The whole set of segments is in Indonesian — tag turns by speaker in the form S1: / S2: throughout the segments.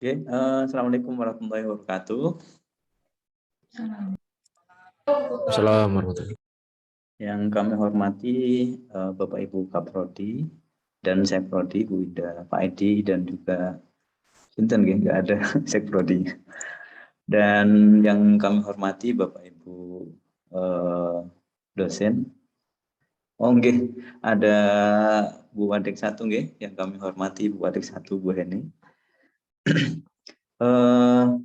S1: Oke, assalamualaikum warahmatullahi wabarakatuh.
S2: Assalamualaikum warahmatullahi.
S1: Yang kami hormati Bapak Ibu Kaprodi dan Sekprodi Bu Ida, Pak Edi dan juga Sinten nggak ada Sekprodi. Dan yang kami hormati Bapak Ibu dosen. Oh nggih, ada Bu Wadik 1 nggih, yang kami hormati Bu Wadik 1 Bu Heni.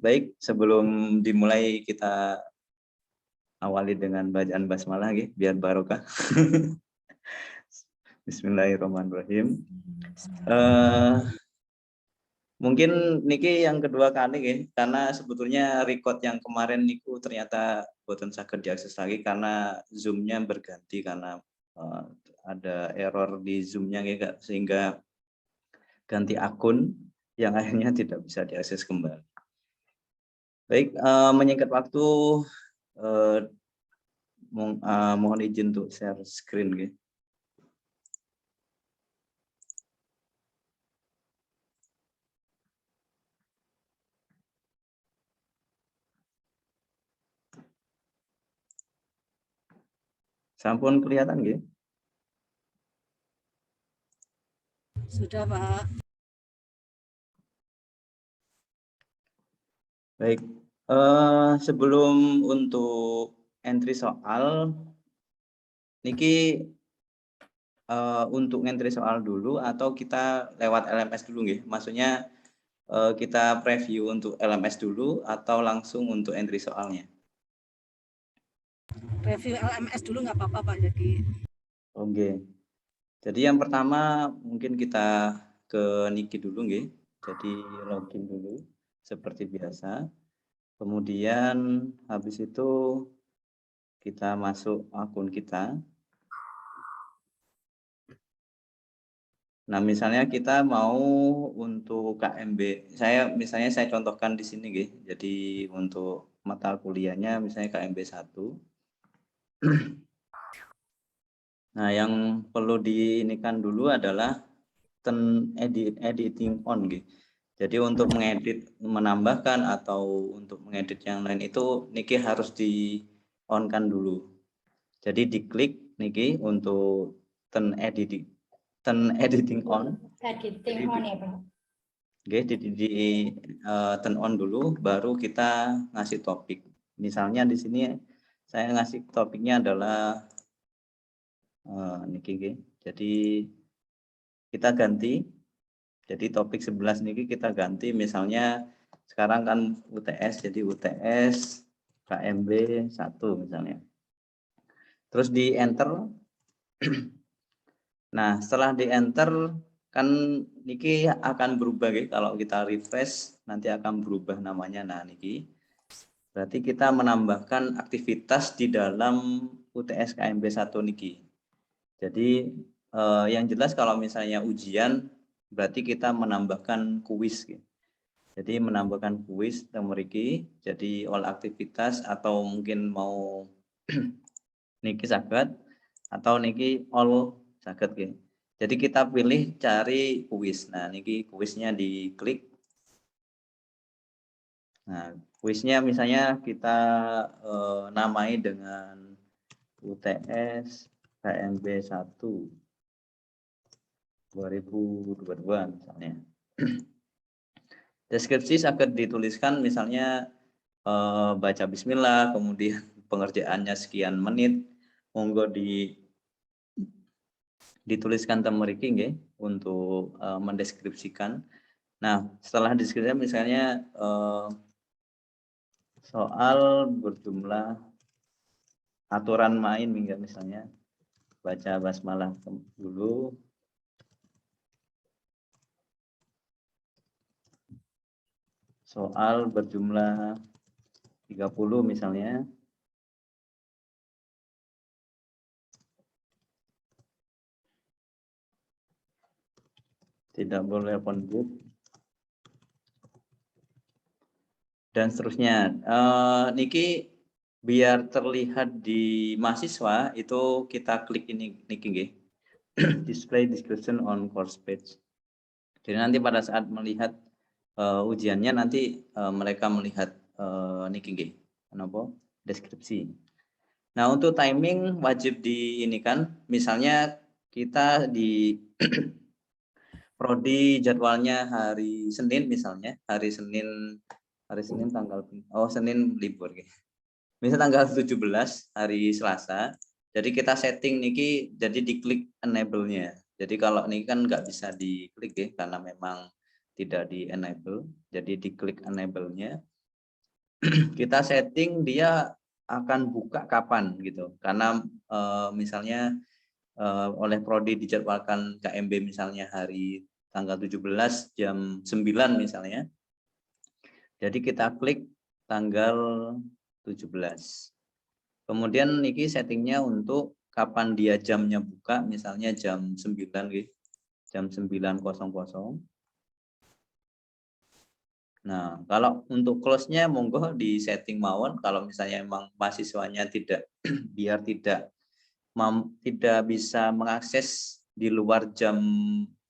S1: Baik, sebelum dimulai kita awali dengan bacaan basmalah nggih, biar barokah. Bismillahirrahmanirrahim. Mungkin niki yang kedua kali nggih, karena sebetulnya record yang kemarin niku ternyata boten saged diakses lagi karena Zoom-nya berganti karena ada error di Zoom-nya nggih, Kak, sehingga ganti akun yang akhirnya tidak bisa diakses kembali. Baik, menyingkat waktu, mohon izin untuk share screen nggih. Sampun kelihatan nggih?
S3: Sudah, Pak.
S1: Baik, sebelum untuk entry soal, niki untuk entry soal dulu atau kita lewat LMS dulu nggih? Maksudnya kita preview untuk LMS dulu atau langsung untuk entry soalnya?
S3: Review LMS dulu nggak apa-apa, Pak. Jadi.
S1: Oke. Jadi yang pertama mungkin kita ke Niki dulu nggih. Jadi login dulu seperti biasa. Kemudian habis itu kita masuk akun kita. Nah, misalnya kita mau untuk KMB, misalnya saya contohkan di sini nggih. Jadi untuk mata kuliahnya misalnya KMB 1. Nah, yang perlu diinikan dulu adalah editing on nggih. Jadi untuk mengedit, menambahkan atau untuk mengedit yang lain itu niki harus di on-kan dulu. Jadi diklik niki untuk turn editing on.
S4: Editing on ya, Pak.
S1: Oke, di turn on dulu, baru kita ngasih topik. Misalnya di sini saya ngasih topiknya adalah niki. Jadi kita ganti. Jadi topik 11 niki kita ganti. Misalnya sekarang kan UTS, jadi UTS KMB 1 misalnya. Terus di enter. Nah, setelah di enter kan niki akan berubah ya, kalau kita refresh nanti akan berubah namanya. Nah, niki berarti kita menambahkan aktivitas di dalam UTS KMB 1 niki. Jadi yang jelas kalau misalnya ujian berarti kita menambahkan kuis gitu. Jadi menambahkan kuis mriki, jadi all aktivitas atau mungkin mau niki saged atau niki all saged nggih. Jadi kita pilih cari kuis. Nah, niki kuisnya diklik. Nah, kuisnya misalnya kita namai dengan UTS KMB 1 2022 misalnya. Deskripsi akan dituliskan misalnya baca bismillah, kemudian pengerjaannya sekian menit, monggo dituliskan temeriki nggih untuk mendeskripsikan. Nah, setelah deskripsi misalnya soal berjumlah aturan main misalnya baca basmalah dulu. Soal berjumlah 30 misalnya. Tidak boleh open book. Dan seterusnya. Niki biar terlihat di mahasiswa itu kita klik ini niki nggih. Display description on course page. Jadi nanti pada saat melihat ujiannya nanti mereka melihat niki nggih, napa deskripsi. Nah, untuk timing wajib di ini kan, misalnya kita di prodi jadwalnya hari Senin misalnya, hari Senin tanggal Senin libur nggih. Misal tanggal 17 hari Selasa. Jadi kita setting niki jadi diklik enable-nya. Jadi kalau ini kan nggak bisa diklik ya karena memang tidak di enable. Jadi diklik enable-nya. Kita setting dia akan buka kapan gitu. Karena misalnya oleh prodi dijadwalkan KMB misalnya hari tanggal 17 jam 9 misalnya. Jadi kita klik tanggal 17. Kemudian niki settingnya untuk kapan dia jamnya buka, misalnya jam 9 gitu. Jam 9.00. Nah, kalau untuk close-nya monggo di setting mawon kalau misalnya memang mahasiswanya tidak biar tidak bisa mengakses di luar jam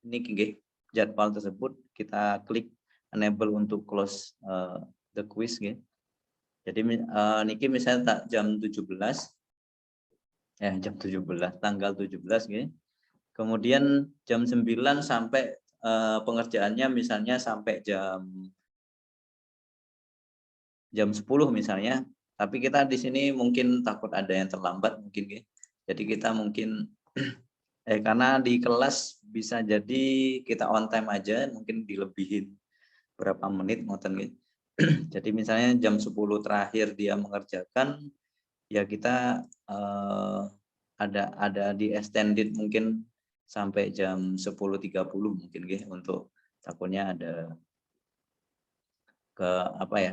S1: niki nggih, jadwal tersebut, kita klik enable untuk close the quiz nggih. Jadi niki misalnya jam 17 tanggal 17 gitu. Kemudian jam 9 sampai pengerjaannya misalnya sampai jam 10 misalnya. Tapi kita di sini mungkin takut ada yang terlambat mungkin gitu. Jadi kita mungkin karena di kelas bisa jadi kita on time aja, mungkin dilebihin berapa menit ngoten gitu. Jadi misalnya jam 10 terakhir dia mengerjakan, ya kita ada di extended mungkin sampai jam 10.30 mungkin untuk takutnya ada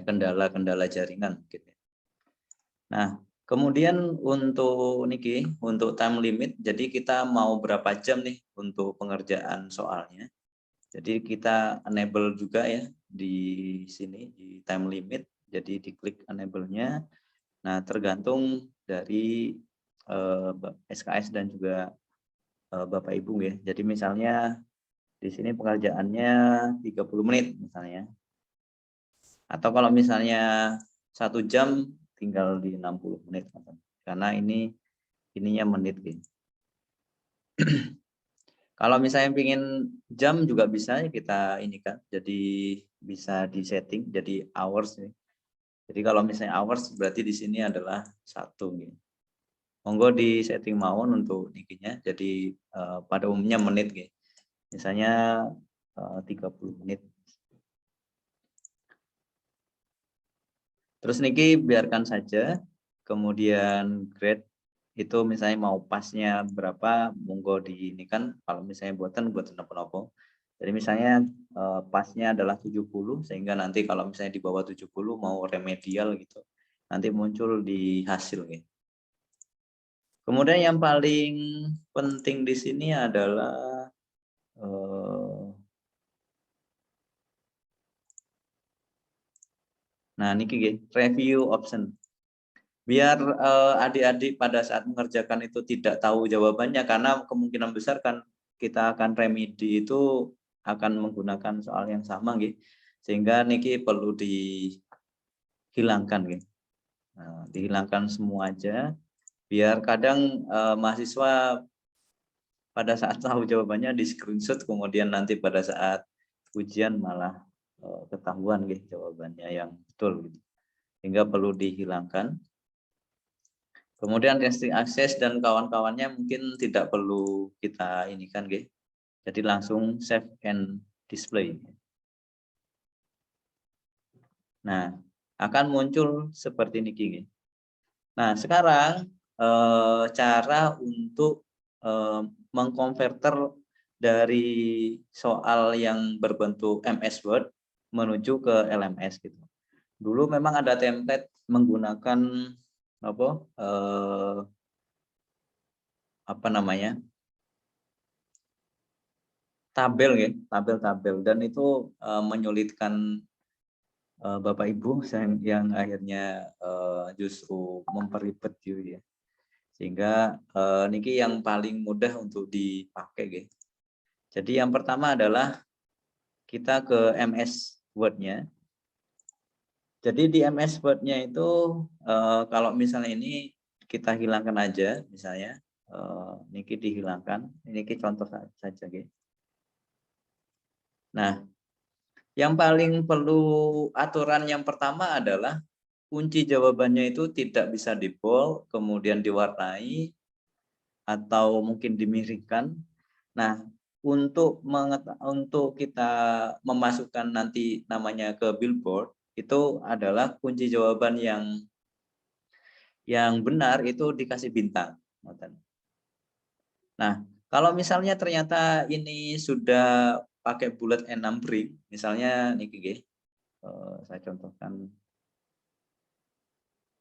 S1: kendala jaringan mungkin. Nah, kemudian untuk niki untuk time limit, jadi kita mau berapa jam nih untuk pengerjaan soalnya. Jadi kita enable juga ya di sini di time limit, jadi diklik enable-nya. Nah, tergantung dari SKS dan juga Bapak Ibu ya. Jadi misalnya di sini pengerjaannya 30 menit misalnya. Atau kalau misalnya 1 jam tinggal di 60 menit. Karena ininya menit gitu. Kalau misalnya ingin jam juga bisa kita ini kan. Jadi bisa di setting jadi hours nih. Jadi kalau misalnya hours berarti di sini adalah 1 nih. Monggo di setting mawon untuk nikinya. Jadi pada umumnya menit gitu. Misalnya 30 menit. Terus niki biarkan saja. Kemudian grade itu misalnya mau pasnya berapa, monggo di ini kan. Kalau misalnya buatan apa-apa. Jadi misalnya pasnya adalah 70 sehingga nanti kalau misalnya di bawah 70 mau remedial gitu. Nanti muncul di hasil gitu. Kemudian yang paling penting di sini adalah nah niki review option. Biar adik-adik pada saat mengerjakan itu tidak tahu jawabannya karena kemungkinan besar kan kita akan remedi itu akan menggunakan soal yang sama gitu. Sehingga niki perlu dihilangkan gitu. Nah, dihilangkan semua aja biar kadang mahasiswa pada saat tahu jawabannya di screenshot kemudian nanti pada saat ujian malah ketahuan gitu jawabannya yang betul gitu. Sehingga perlu dihilangkan. Kemudian testing akses dan kawan-kawannya mungkin tidak perlu kita ini kan gitu. Jadi langsung save and display. Nah, akan muncul seperti ini gitu. Nah, sekarang cara untuk mengkonverter dari soal yang berbentuk MS Word menuju ke LMS gitu. Dulu memang ada template menggunakan tabel ya, tabel-tabel dan itu menyulitkan Bapak Ibu yang akhirnya justru memperibet gitu ya. Sehingga niki yang paling mudah untuk dipakai gitu. Jadi yang pertama adalah kita ke MS Word-nya. Jadi di MS Word-nya itu kalau misalnya ini kita hilangkan aja, misalnya niki dihilangkan, ini contoh saja, gitu. Nah, yang paling perlu aturan yang pertama adalah kunci jawabannya itu tidak bisa di bold, kemudian diwarnai atau mungkin dimiringkan. Nah, untuk kita memasukkan nanti namanya ke billboard itu adalah kunci jawaban yang benar itu dikasih bintang. Nah, kalau misalnya ternyata ini sudah pakai bullet and numbering, misalnya niki saya contohkan.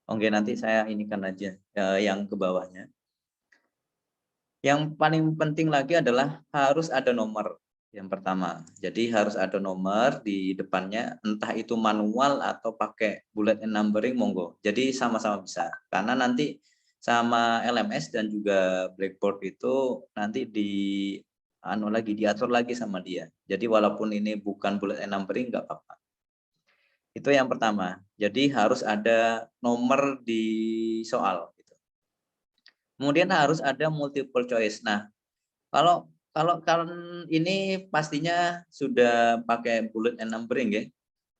S1: Oke, nanti saya inikan aja yang ke bawahnya. Yang paling penting lagi adalah harus ada nomor yang pertama. Jadi harus ada nomor di depannya, entah itu manual atau pakai bullet and numbering, monggo. Jadi sama-sama bisa. Karena nanti sama LMS dan juga Blackboard itu nanti diatur lagi sama dia. Jadi walaupun ini bukan bullet and numbering nggak apa-apa. Itu yang pertama. Jadi harus ada nomor di soal. Kemudian harus ada multiple choice. Nah, kalau ini pastinya sudah pakai bullet and numbering ya,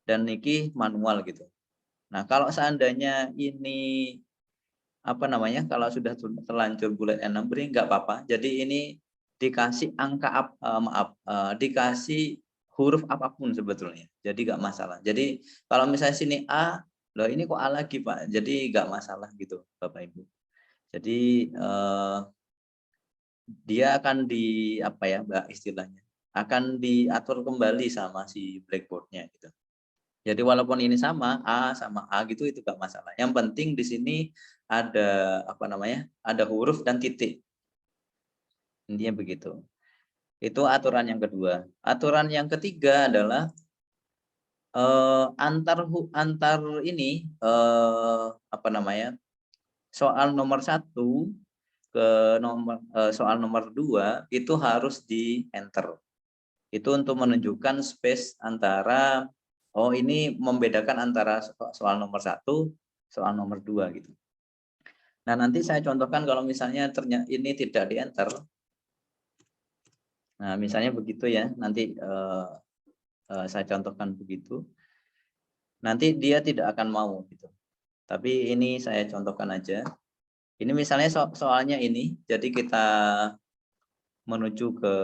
S1: dan niki manual gitu. Nah, kalau seandainya ini kalau sudah terlanjur bullet and numbering nggak apa-apa. Jadi ini dikasih angka dikasih huruf apapun sebetulnya. Jadi nggak masalah. Jadi kalau misalnya sini A, loh ini kok A lagi Pak. Jadi nggak masalah gitu Bapak Ibu. Jadi dia akan istilahnya akan diatur kembali sama si Blackboard-nya gitu. Jadi walaupun ini sama A gitu itu gak masalah. Yang penting di sini ada ada huruf dan titik. Intinya begitu. Itu aturan yang kedua. Aturan yang ketiga adalah soal nomor 1 ke soal nomor 2 itu harus di enter. Itu untuk menunjukkan space antara ini membedakan antara soal nomor 1 soal nomor 2 gitu. Nah, nanti saya contohkan kalau misalnya ternyata ini tidak di enter. Nah, misalnya begitu ya, nanti saya contohkan begitu. Nanti dia tidak akan mau gitu. Tapi ini saya contohkan aja. Ini misalnya soalnya ini, jadi kita menuju ke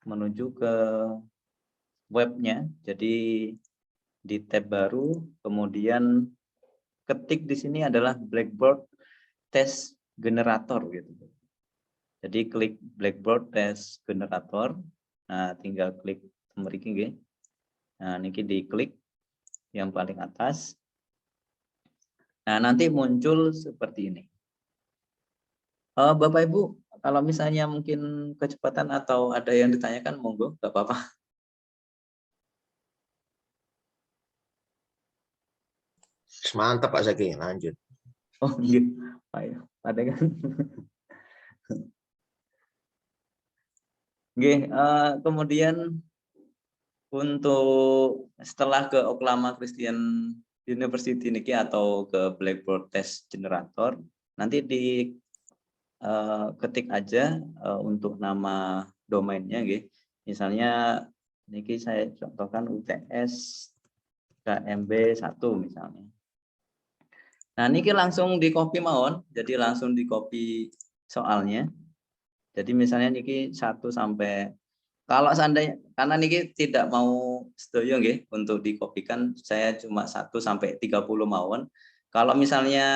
S1: menuju ke webnya. Jadi di tab baru, kemudian ketik di sini adalah Blackboard Test Generator gitu. Jadi klik Blackboard Test Generator. Nah, tinggal klik mriki nggih. Nah, niki diklik yang paling atas. Nah, nanti muncul seperti ini. Bapak Ibu, kalau misalnya mungkin kecepatan atau ada yang ditanyakan, monggo, nggak apa-apa.
S5: Mantap Pak Zaki, lanjut.
S1: Oh iya, ada kan? Kemudian untuk setelah ke Oklahoma Christian University niki atau ke Blackboard Test Generator, nanti ketik aja untuk nama domainnya, misalnya niki saya contohkan UTS KMB 1 misalnya. Nah, niki langsung di copy mawon, jadi langsung di copy soalnya. Jadi misalnya niki 1 sampai, kalau seandainya karena niki tidak mau sedoyo nggih untuk dikopikan, saya cuma 1 sampai 30 mawon. Kalau misalnya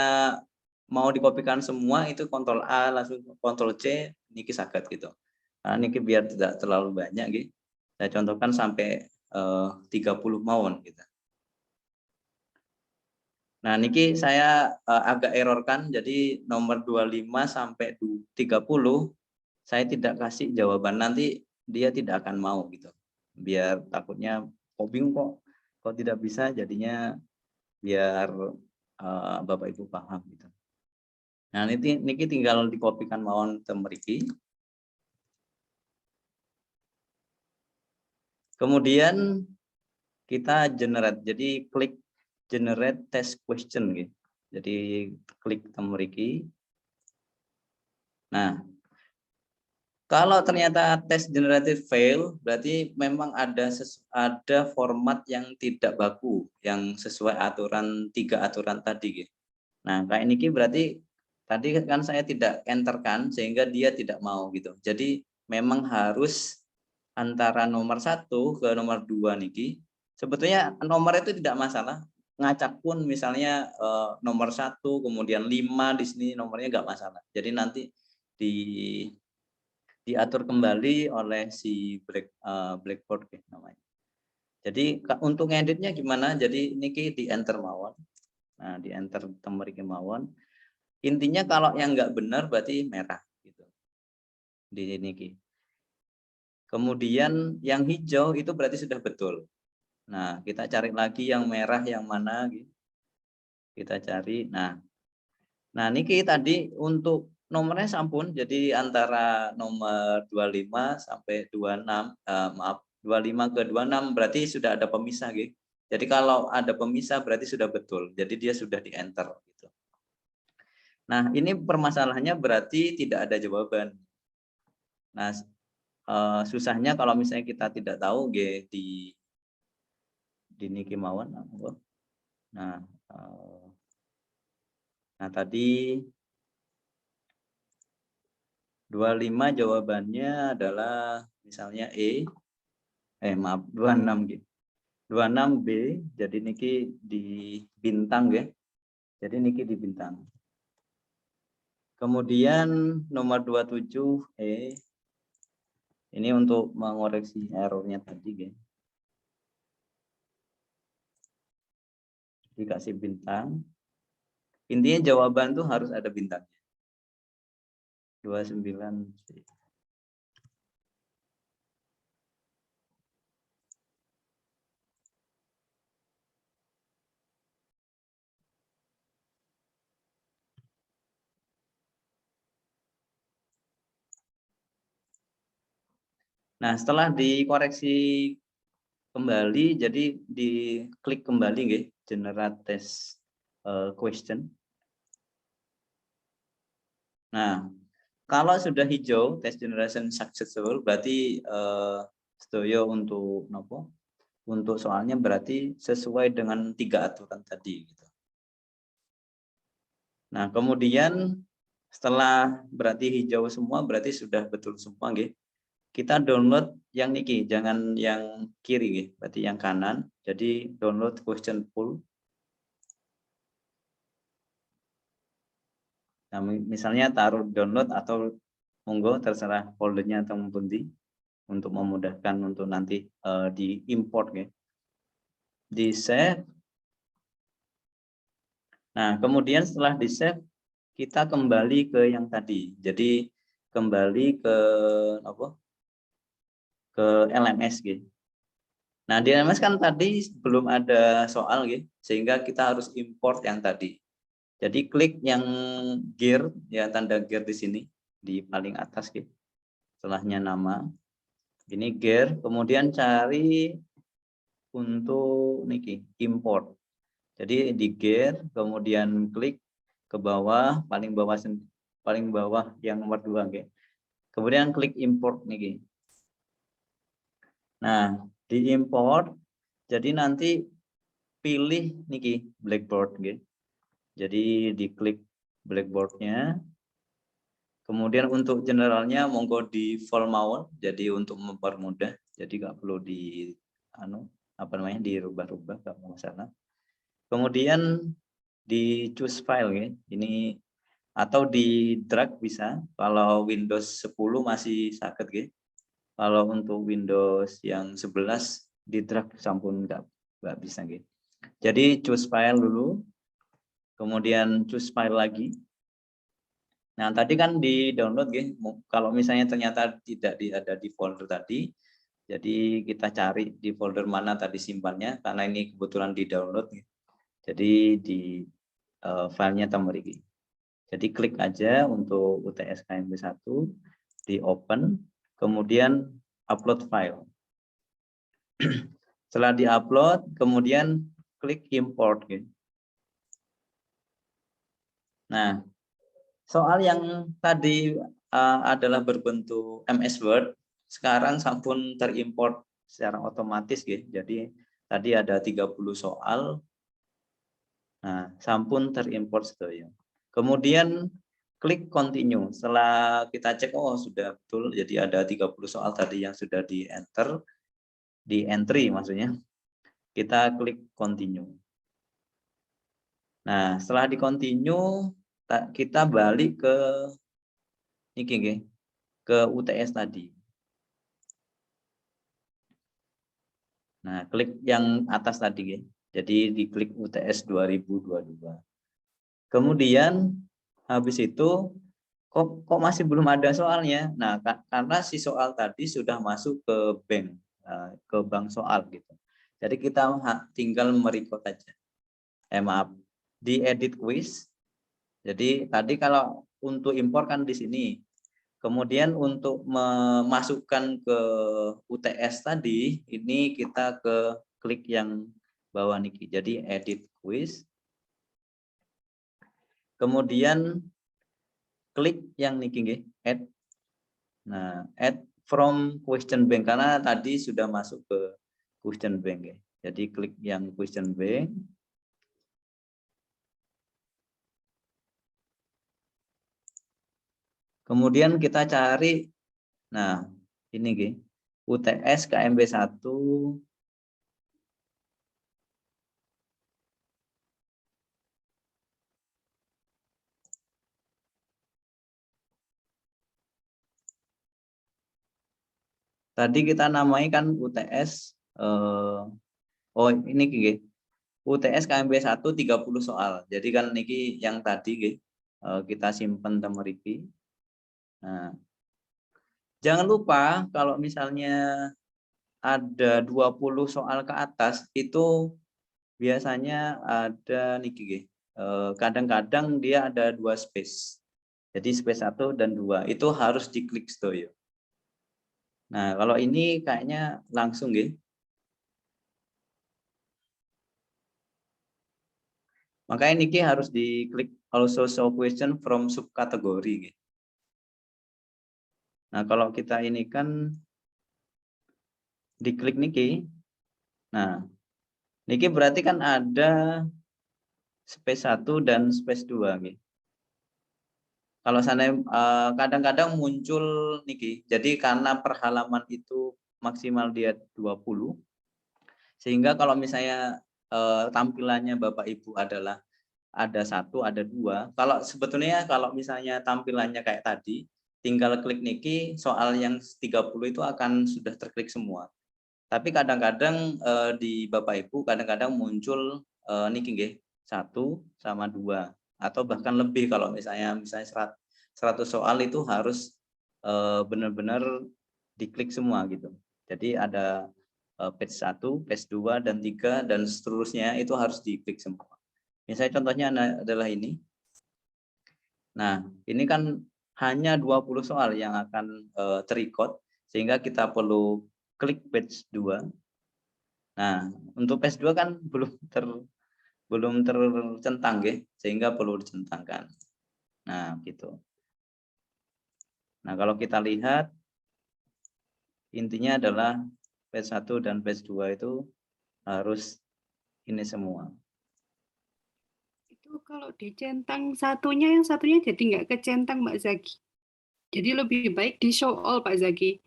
S1: mau dikopikan semua itu Ctrl A langsung Ctrl C niki saged gitu. Nah, niki biar tidak terlalu banyak nggih. Saya contohkan sampai 30 mawon gitu. Nah, niki saya agak errorkan, jadi nomor 25 sampai 30 saya tidak kasih jawaban, nanti dia tidak akan mau gitu. Biar takutnya bingung kok tidak bisa, jadinya biar Bapak Ibu paham gitu. Nah, niki tinggal dikopikan mawon teng mriki. Kemudian kita generate. Jadi klik generate test question gitu. Jadi klik mriki. Nah, kalau ternyata tes generated fail, berarti memang ada format yang tidak baku, yang sesuai aturan 3 aturan tadi. Gitu. Nah, kayak ini berarti tadi kan saya tidak enterkan sehingga dia tidak mau gitu. Jadi memang harus antara nomor 1 ke nomor 2 niki. Sebetulnya nomor itu tidak masalah. Ngacak pun misalnya nomor 1 kemudian 5 di sini nomornya nggak masalah. Jadi nanti diatur kembali oleh si Blackboard namanya. Jadi untuk ngeditnya gimana? Jadi niki di enter mawon. Nah, di enter mriki mawon. Intinya kalau yang nggak benar berarti merah gitu. Di niki. Kemudian yang hijau itu berarti sudah betul. Nah, kita cari lagi yang merah yang mana gitu. Kita cari. Nah, niki tadi untuk nomornya sampun, jadi antara nomor 25 sampai 26, maaf 25 ke 26 berarti sudah ada pemisah gitu. Jadi kalau ada pemisah berarti sudah betul. Jadi dia sudah di enter gitu. Nah, ini permasalahannya berarti tidak ada jawaban. Nah, susahnya kalau misalnya kita tidak tahu di niki mawon. Nah, tadi 25 jawabannya adalah misalnya maaf 26 gitu. 26B, jadi niki di bintang ya. Jadi niki di bintang. Kemudian nomor 27E ini untuk mengoreksi errornya tadi ya. Dikasih bintang. Intinya jawaban tuh harus ada bintangnya. 29C. Nah, setelah dikoreksi kembali, jadi diklik kembali nggih, generate test question. Nah, kalau sudah hijau test generation successful berarti sedoyo untuk nopo? Untuk soalnya berarti sesuai dengan 3 aturan tadi gitu. Nah, kemudian setelah berarti hijau semua berarti sudah betul semua nggih. Kita download yang niki, jangan yang kiri nggih, berarti yang kanan. Jadi download question pool. Nah, misalnya taruh download atau monggo terserah foldernya atau pundi untuk memudahkan untuk nanti di import ya. Di save. Nah, kemudian setelah di save kita kembali ke yang tadi. Jadi kembali ke apa? Ke LMS gitu. Nah, di LMS kan tadi belum ada soal gitu, sehingga kita harus import yang tadi. Jadi klik yang gear ya, tanda gear di sini di paling atas gitu. Setelahnya nama. Ini gear, kemudian cari untuk niki import. Jadi di gear, kemudian klik ke bawah, paling bawah yang nomor 2 gitu. Kemudian klik import niki. Nah, di import jadi nanti pilih niki Blackboard gitu. Jadi diklik Blackboard-nya. Kemudian untuk generalnya monggo di full mawon, jadi untuk mempermudah, jadi nggak perlu di dirubah-rubah, nggak masalah. Kemudian di choose file ya, ini atau di drag bisa. Kalau Windows 10 masih sakit ya. Kalau untuk Windows yang 11 di drag sampun nggak bisa gitu. Jadi choose file dulu, kemudian choose file lagi. Nah, tadi kan di download ya. Kalau misalnya ternyata tidak ada di folder tadi, jadi kita cari di folder mana tadi simpannya, karena ini kebetulan di download. Ya. Jadi di filenya temriki. Jadi klik aja untuk UTS KMP 1, di open, kemudian upload file. Setelah diupload, kemudian klik import. Gitu. Nah, soal yang tadi adalah berbentuk MS Word, sekarang sampun terimport secara otomatis. Gitu. Jadi tadi ada 30 soal. Nah, sampun terimport sedaya. Kemudian klik continue. Setelah kita cek, oh sudah betul, jadi ada 30 soal tadi yang sudah di-enter, di-entry maksudnya. Kita klik continue. Nah, setelah di-continue, kita balik ke ini, ke UTS tadi. Nah, klik yang atas tadi. Jadi diklik UTS 2022. Kemudian habis itu kok masih belum ada soalnya. Nah, karena si soal tadi sudah masuk ke bank soal gitu. Jadi kita tinggal merecord aja. Maaf, di edit quiz. Jadi tadi kalau untuk impor kan di sini. Kemudian untuk memasukkan ke UTS tadi, ini kita ke klik yang bawah niki. Jadi edit quiz. Kemudian klik yang niki add. Nah, add from question bank karena tadi sudah masuk ke question bank. Jadi klik yang question bank. Kemudian kita cari, nah ini UTS KMB 1. Tadi kita namai kan UTS, oh ini UTS KMB 1 30 soal. Jadi kan niki yang tadi kita simpen temeriki. Nah, jangan lupa kalau misalnya ada 20 soal ke atas itu biasanya ada niki kadang-kadang dia ada 2 space. Jadi space 1 dan 2 itu harus diklik sedoyo. Nah, kalau ini kayaknya langsung Makanya niki harus diklik also show question from subkategori. Nah, kalau kita ini kan diklik niki. Nah, niki berarti kan ada space 1 dan space 2 gitu. Kalau sana kadang-kadang muncul niki. Jadi karena per halaman itu maksimal dia 20. Sehingga kalau misalnya tampilannya Bapak Ibu adalah ada 1, ada 2. Kalau sebetulnya kalau misalnya tampilannya kayak tadi, tinggal klik niki, soal yang 30 itu akan sudah terklik semua. Tapi kadang-kadang di Bapak Ibu kadang-kadang muncul niki 1 sama 2 atau bahkan lebih kalau misalnya 100 soal itu harus benar-benar diklik semua gitu. Jadi ada page 1, page 2 dan 3 dan seterusnya itu harus diklik semua. Misalnya contohnya adalah ini. Nah, ini kan hanya 20 soal yang akan terrecord sehingga kita perlu klik page 2. Nah, untuk page 2 kan belum tercentang sehingga perlu dicentangkan. Nah, gitu. Nah, kalau kita lihat intinya adalah page 1 dan page 2 itu harus ini semua.
S6: Itu kalau dicentang satunya, yang satunya jadi nggak kecentang Mbak Zaki. Jadi lebih baik di show all Pak Zaki.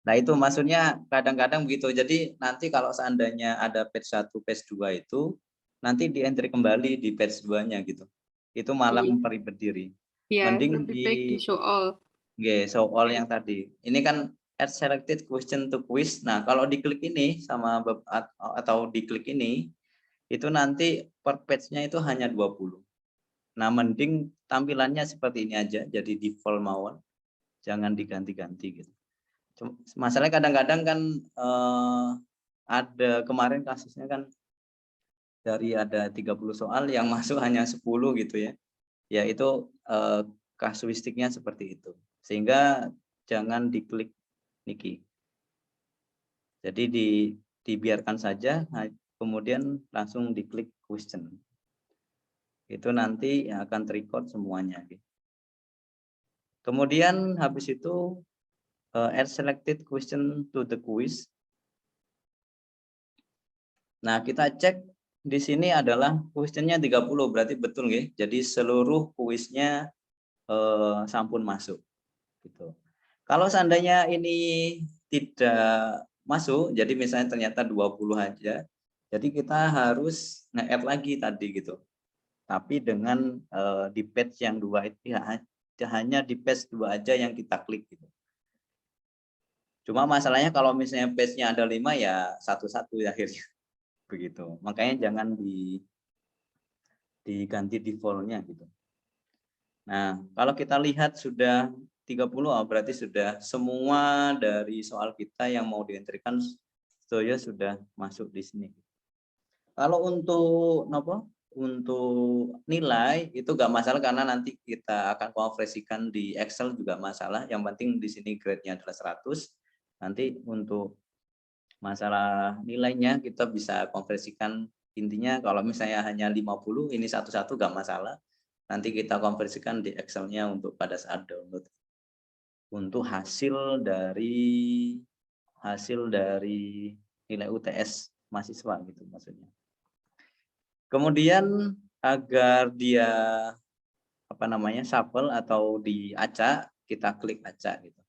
S1: Nah, itu maksudnya kadang-kadang begitu. Jadi nanti kalau seandainya ada page 1, page 2 itu nanti di-entry kembali di page 2-nya gitu. Itu malah memperibet diri.
S6: Ya,
S1: Mending
S6: lebih baik di show all.
S1: show all yang tadi. Ini kan add selected question to quiz. Nah, kalau diklik ini sama atau diklik ini itu nanti per page-nya itu hanya 20. Nah, mending tampilannya seperti ini aja, jadi default mawon. Jangan diganti-ganti gitu. Masalahnya kadang-kadang kan ada kemarin kasusnya kan dari ada 30 soal yang masuk hanya 10 gitu ya. Ya itu kasuistiknya seperti itu. Sehingga jangan diklik niki. Jadi dibiarkan saja, kemudian langsung diklik question. Itu nanti yang akan terrecord semuanya. Kemudian habis itu add selected question to the quiz. Nah, kita cek di sini adalah questionnya 30, berarti betul nggih. Jadi seluruh kuisnya sampun masuk. Gitu. Kalau seandainya ini tidak masuk, jadi misalnya ternyata 20 aja, jadi kita harus nge-add lagi tadi gitu. Tapi dengan di page yang 2 itu hanya di page 2 aja yang kita klik gitu. Cuma masalahnya kalau misalnya page-nya ada 5 ya satu-satu akhirnya. Begitu. Makanya jangan diganti default-nya gitu. Nah, kalau kita lihat sudah 30, berarti sudah semua dari soal kita yang mau dientrikan sudah masuk di sini. Kalau untuk untuk nilai itu nggak masalah karena nanti kita akan konversikan di Excel juga masalah. Yang penting di sini grade-nya adalah 100. Nanti untuk masalah nilainya kita bisa konversikan, intinya kalau misalnya hanya 50 ini satu-satu nggak masalah. Nanti kita konversikan di Excel-nya untuk pada saat download. Untuk hasil dari nilai UTS mahasiswa gitu maksudnya. Kemudian agar dia shuffle atau diacak, kita klik acak gitu.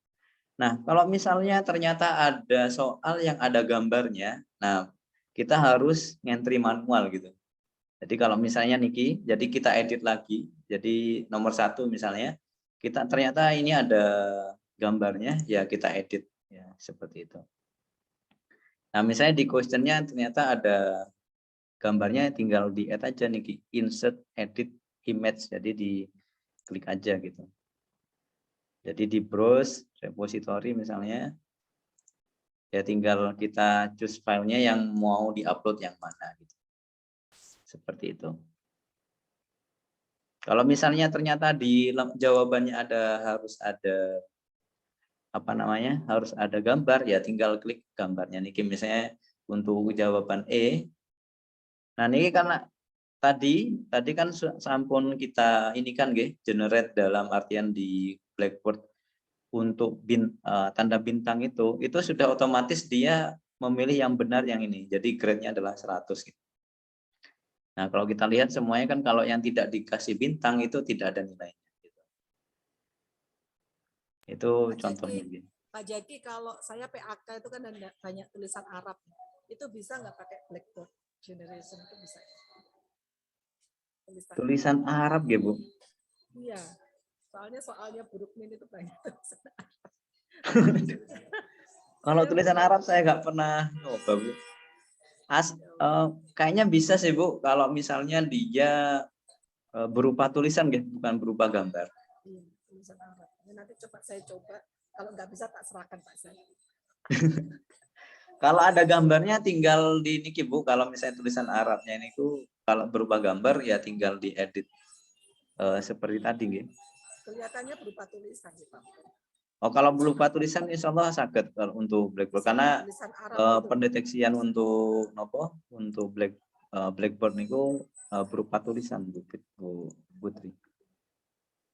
S1: Nah, kalau misalnya ternyata ada soal yang ada gambarnya, nah kita harus ngentri manual gitu. Jadi kalau misalnya Niki, jadi kita edit lagi. Jadi nomor 1 misalnya, kita ternyata ini ada gambarnya, ya kita edit ya seperti itu. Nah, misalnya di questionnya ternyata ada gambarnya, tinggal di add aja Niki, insert edit image. Jadi di klik aja gitu. Jadi di browse repository misalnya, ya tinggal kita choose filenya yang mau diupload yang mana gitu. Seperti itu. Kalau misalnya ternyata di jawabannya harus ada harus ada gambar, ya tinggal klik gambarnya nih. Misalnya untuk jawaban E. Nah, ini karena tadi kan sampun kita ini kan generate dalam artian di Blackboard untuk tanda bintang itu sudah otomatis dia memilih yang benar yang ini. Jadi grade-nya adalah 100 gitu. Nah, kalau kita lihat semuanya kan kalau yang tidak dikasih bintang itu tidak ada nilainya. Gitu. Itu contohnya.
S3: Pak Jaki, kalau saya PAK itu kan ada banyak tulisan Arab. Itu bisa nggak pakai Blackboard Generation? Itu bisa.
S1: Tulisan Arab ya, Bu?
S3: Iya. Soalnya Burukmin itu banyak tulisan Arab.
S1: Kalau tulisan Arab saya nggak pernah nyoba, Bu. Kayaknya bisa sih, Bu, kalau misalnya dia berupa tulisan bukan berupa gambar.
S3: Iya, tulisan Arab. Nanti saya coba. Kalau nggak bisa tak serahkan Pak saya.
S1: Kalau ada gambarnya tinggal di niki, Bu. Kalau misalnya tulisan Arabnya ini kalau berupa gambar ya tinggal diedit seperti tadi
S3: Kelihatannya berupa tulisan Pak.
S1: Oh, kalau berupa tulisan insya Allah sakit kalau untuk Blackboard karena pendeteksian untuk Blackboard niku berupa tulisan, Bu Putri.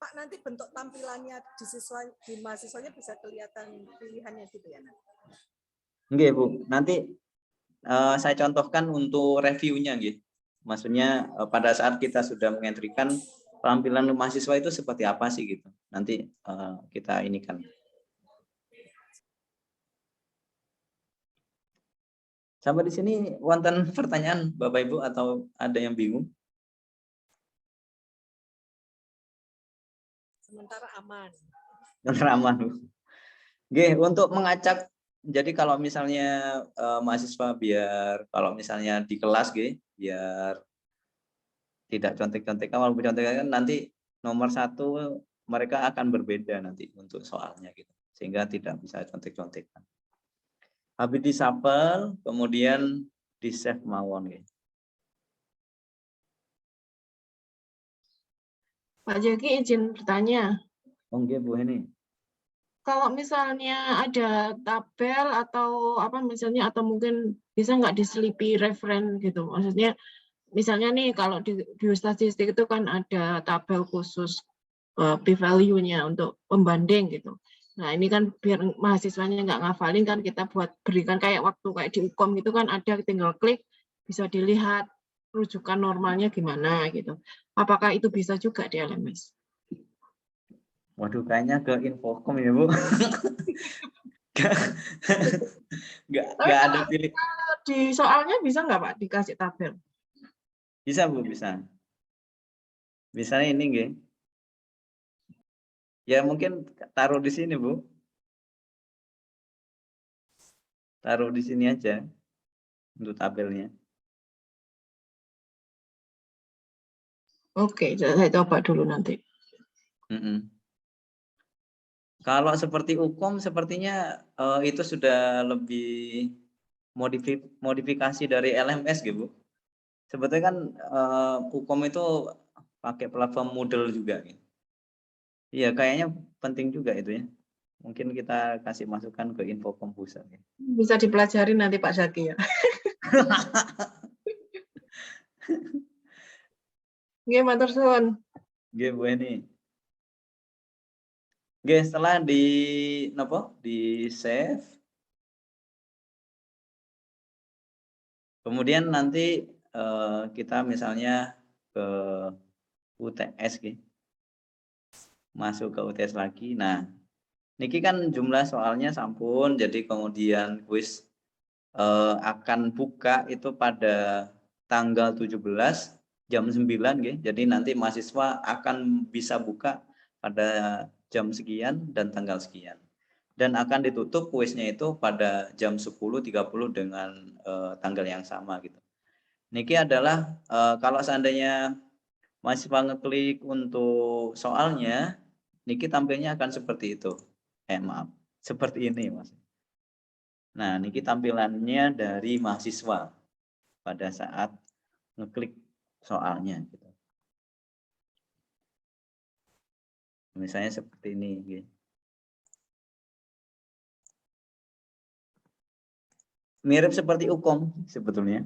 S3: Pak, nanti bentuk tampilannya di mahasiswanya bisa kelihatan pilihannya gitu ya?
S1: Nggih, Bu. Nanti saya contohkan untuk reviewnya nggih. Maksudnya pada saat kita sudah mengentrikan tampilan mahasiswa itu seperti apa sih gitu. Nanti kita inikan. Sampai di sini wonten pertanyaan Bapak Ibu atau ada yang bingung?
S3: Sementara aman.
S1: Sementara aman, Bu. Oke, untuk mengacak, jadi kalau misalnya mahasiswa biar kalau misalnya di kelas biar tidak contek-contekan, walaupun contekan nanti nomor 1 mereka akan berbeda nanti untuk soalnya gitu, sehingga tidak bisa contek-contekan. Habis disapel, kemudian di save mawon
S7: Pak Jaki izin bertanya.
S1: Oke, Bu ini.
S7: kalau misalnya ada tabel atau apa misalnya atau mungkin bisa nggak diselipi referen gitu. Maksudnya misalnya nih kalau di statistik itu kan ada tabel khusus p-value-nya untuk pembanding gitu. Nah ini kan biar mahasiswanya nggak ngafalin kan kita berikan kayak waktu kayak di UKOM gitu kan ada tinggal klik bisa dilihat rujukan normalnya gimana gitu. Apakah itu bisa juga di LMS?
S1: Waduh, kayaknya ke Infocom ya, Bu. Nggak ada pilih.
S7: Di soalnya bisa nggak Pak dikasih tabel?
S1: Bisa, Bu, bisa. Misalnya ini, nggih. Ya mungkin taruh di sini, Bu. Taruh di sini aja untuk tabelnya.
S7: Oke, saya coba dulu nanti.
S1: Kalau seperti UKOM sepertinya itu sudah lebih modifikasi dari LMS gitu. Sebetulnya kan UKOM itu pakai platform Moodle juga. Gitu. Iya, kayaknya penting juga itu ya. Mungkin kita kasih masukan ke Infocom pusat. Ya.
S7: Bisa dipelajari nanti Pak Zaki ya. Nggih, matur suwun.
S1: Nggih, Bu Eni. Oke, setelah di save, kemudian nanti kita misalnya ke UTS, gitu. Masuk ke UTS lagi. Nah, niki kan jumlah soalnya sampun, jadi kemudian kuis akan buka itu pada tanggal 17 jam 9, gitu. Jadi nanti mahasiswa akan bisa buka pada jam sekian dan tanggal sekian. Dan akan ditutup kuisnya itu pada jam 10.30 dengan tanggal yang sama gitu. Niki adalah kalau seandainya mahasiswa ngeklik untuk soalnya, niki tampilnya akan seperti itu. Maaf, seperti ini Mas. Nah, niki tampilannya dari mahasiswa pada saat ngeklik soalnya gitu. Misalnya seperti ini gitu. Mirip seperti UKOM sebetulnya.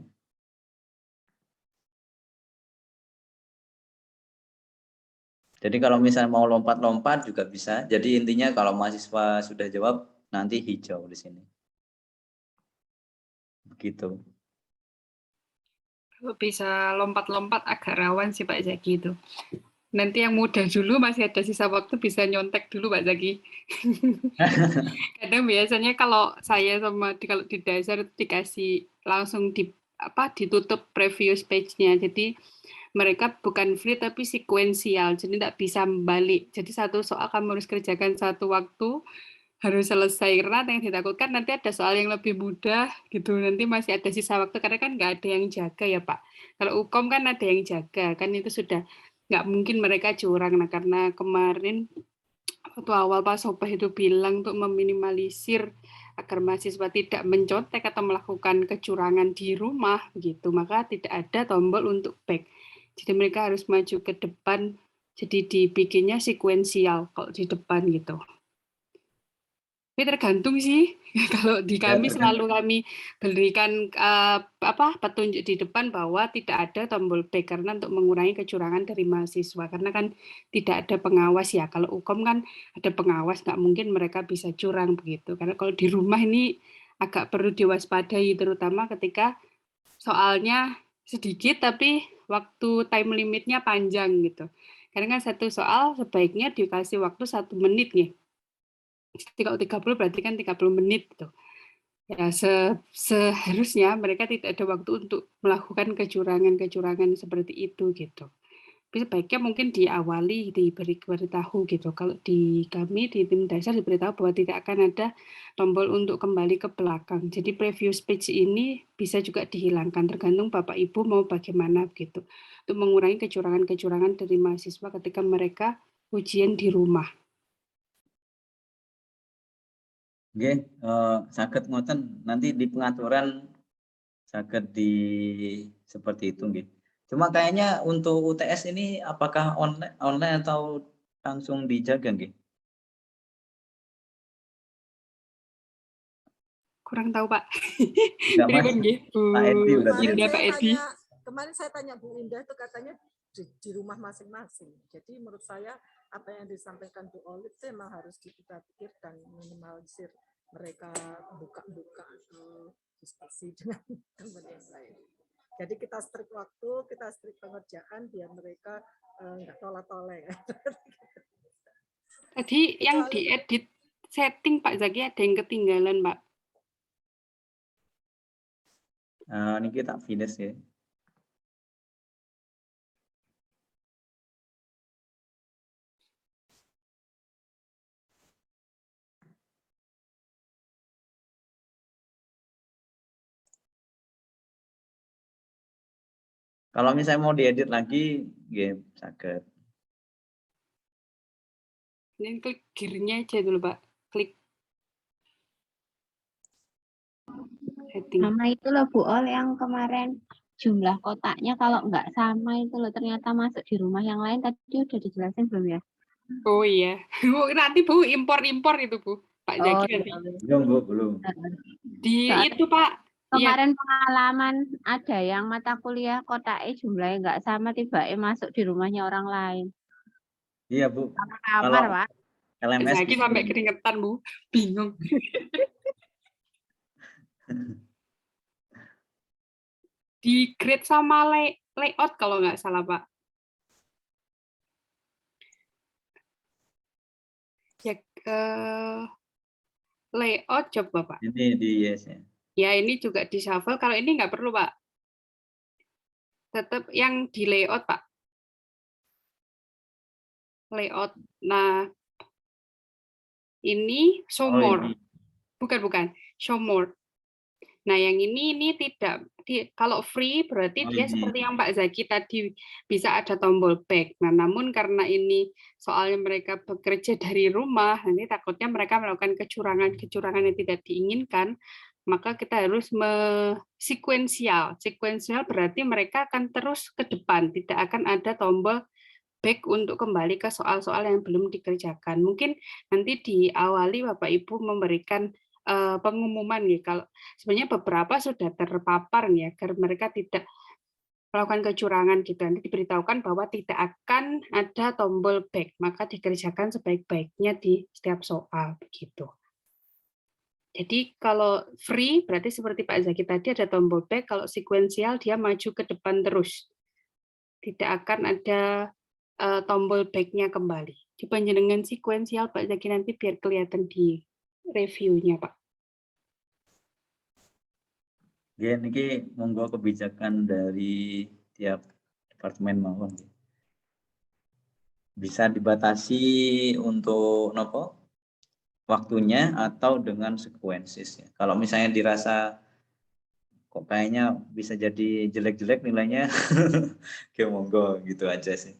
S1: Jadi kalau misalnya mau lompat-lompat juga bisa. Jadi intinya kalau mahasiswa sudah jawab, nanti hijau di sini. Begitu.
S6: Kalau bisa lompat-lompat agak rawan sih Pak Zaki itu. Nanti yang mudah dulu masih ada sisa waktu bisa nyontek dulu Pak Zaki. Kadang biasanya kalau saya sama kalau di dasar dikasih langsung ditutup previous page-nya. Jadi mereka bukan free tapi sekuensial, jadi tidak bisa balik. Jadi satu soal kamu harus kerjakan satu waktu, harus selesai. Karena yang ditakutkan nanti ada soal yang lebih mudah gitu, nanti masih ada sisa waktu karena kan nggak ada yang jaga ya Pak. Kalau UKOM kan ada yang jaga, kan itu sudah nggak mungkin mereka curang. Nah karena kemarin waktu awal Pak Sobah itu bilang untuk meminimalisir agar mahasiswa tidak mencontek atau melakukan kecurangan di rumah gitu, maka tidak ada tombol untuk back. Jadi mereka harus maju ke depan, jadi dibikinnya sekuensial kalau di depan gitu. Tapi tergantung sih, kalau di kami selalu kami berikan petunjuk di depan bahwa tidak ada tombol back karena untuk mengurangi kecurangan dari mahasiswa, karena kan tidak ada pengawas ya. Kalau UKOM kan ada pengawas, nggak mungkin mereka bisa curang begitu. Karena kalau di rumah ini agak perlu diwaspadai, terutama ketika soalnya sedikit tapi waktu time limitnya panjang gitu. Karena kan satu soal sebaiknya dikasih waktu 1 menit nih. Jadi kalau 30 berarti kan 30 menit gitu. Ya seharusnya mereka tidak ada waktu untuk melakukan kecurangan-kecurangan seperti itu gitu. Tapi sebaiknya mungkin diawali diberitahu gitu. Kalau di kami di tim dasar diberitahu bahwa tidak akan ada tombol untuk kembali ke belakang. Jadi previous page ini bisa juga dihilangkan tergantung Bapak Ibu mau bagaimana gitu. Untuk mengurangi kecurangan-kecurangan dari mahasiswa ketika mereka ujian di rumah.
S1: Oke, saged ngoten nanti di pengaturan saged di seperti itu nggih. Cuma kayaknya untuk UTS ini apakah online atau langsung dijaga nggih?
S6: Kurang tahu, Pak.
S1: Enggak, Mas.
S6: Pripun nggih, Bu
S1: Pak Edi berarti.
S6: Indah, Pak Edi?
S3: Kemarin saya tanya Bu Indah itu katanya di rumah masing-masing. Jadi menurut saya apa yang disampaikan Bu Olive itu memang harus kita pikirkan, minimalisir mereka buka-buka atau diskusi dengan teman yang lain. Jadi kita strict waktu, kita strict pengerjaan biar mereka nggak tolak-tolak.
S6: Tadi yang diedit setting Pak Zaki ada yang ketinggalan, Pak.
S1: Ini kita finish ya. Kalau misalnya mau diedit lagi, ya sakit.
S6: Ini klik gearnya aja dulu, Pak. Klik setting.
S8: Sama itu loh Bu Ol yang kemarin jumlah kotaknya kalau nggak sama itu loh ternyata masuk di rumah yang lain tadi udah dijelasin belum ya?
S6: Oh iya. Nanti Bu impor-impor itu Bu. Pak Zaki nanti.
S1: Belum, Bu, belum.
S6: Di
S8: Soalnya
S6: itu Pak.
S8: Kemarin pengalaman ada yang mata kuliah kotaknya jumlahnya nggak sama tiba-tiba masuk di rumahnya orang lain.
S1: Iya, Bu.
S8: Kamar, Pak.
S1: LMS
S6: Zaki sampai keringetan Bu. Bingung. Di grade sama layout kalau nggak salah Pak. Ya layout coba Pak.
S1: Ini di yes ya.
S6: Ya ini juga di shuffle. Kalau ini nggak perlu Pak. Tetap yang di layout Pak. Layout. Nah ini show more. Bukan. Show more. Nah yang ini tidak. Kalau free berarti dia seperti yang Pak Zaki tadi bisa ada tombol back. Nah namun karena ini soalnya mereka bekerja dari rumah, nanti takutnya mereka melakukan kecurangan yang tidak diinginkan, maka kita harus sekuensial. Sekuensial berarti mereka akan terus ke depan, tidak akan ada tombol back untuk kembali ke soal-soal yang belum dikerjakan. Mungkin nanti diawali Bapak Ibu memberikan pengumuman nih, kalau sebenarnya beberapa sudah terpapar nih, agar mereka tidak melakukan kecurangan gitu. Nanti diberitahukan bahwa tidak akan ada tombol back, maka dikerjakan sebaik-baiknya di setiap soal begitu. Jadi kalau free berarti seperti Pak Zaki tadi ada tombol back, kalau sekuensial dia maju ke depan terus. Tidak akan ada tombol back-nya kembali. Dipanjenengan sekuensial Pak Zaki nanti biar kelihatan di reviewnya Pak.
S1: Ya, ini monggo kebijakan dari tiap departemen mawon. Bisa dibatasi untuk nopo waktunya atau dengan sekuensis. Kalau misalnya dirasa kok kayaknya bisa jadi jelek-jelek nilainya, oke monggo gitu aja sih.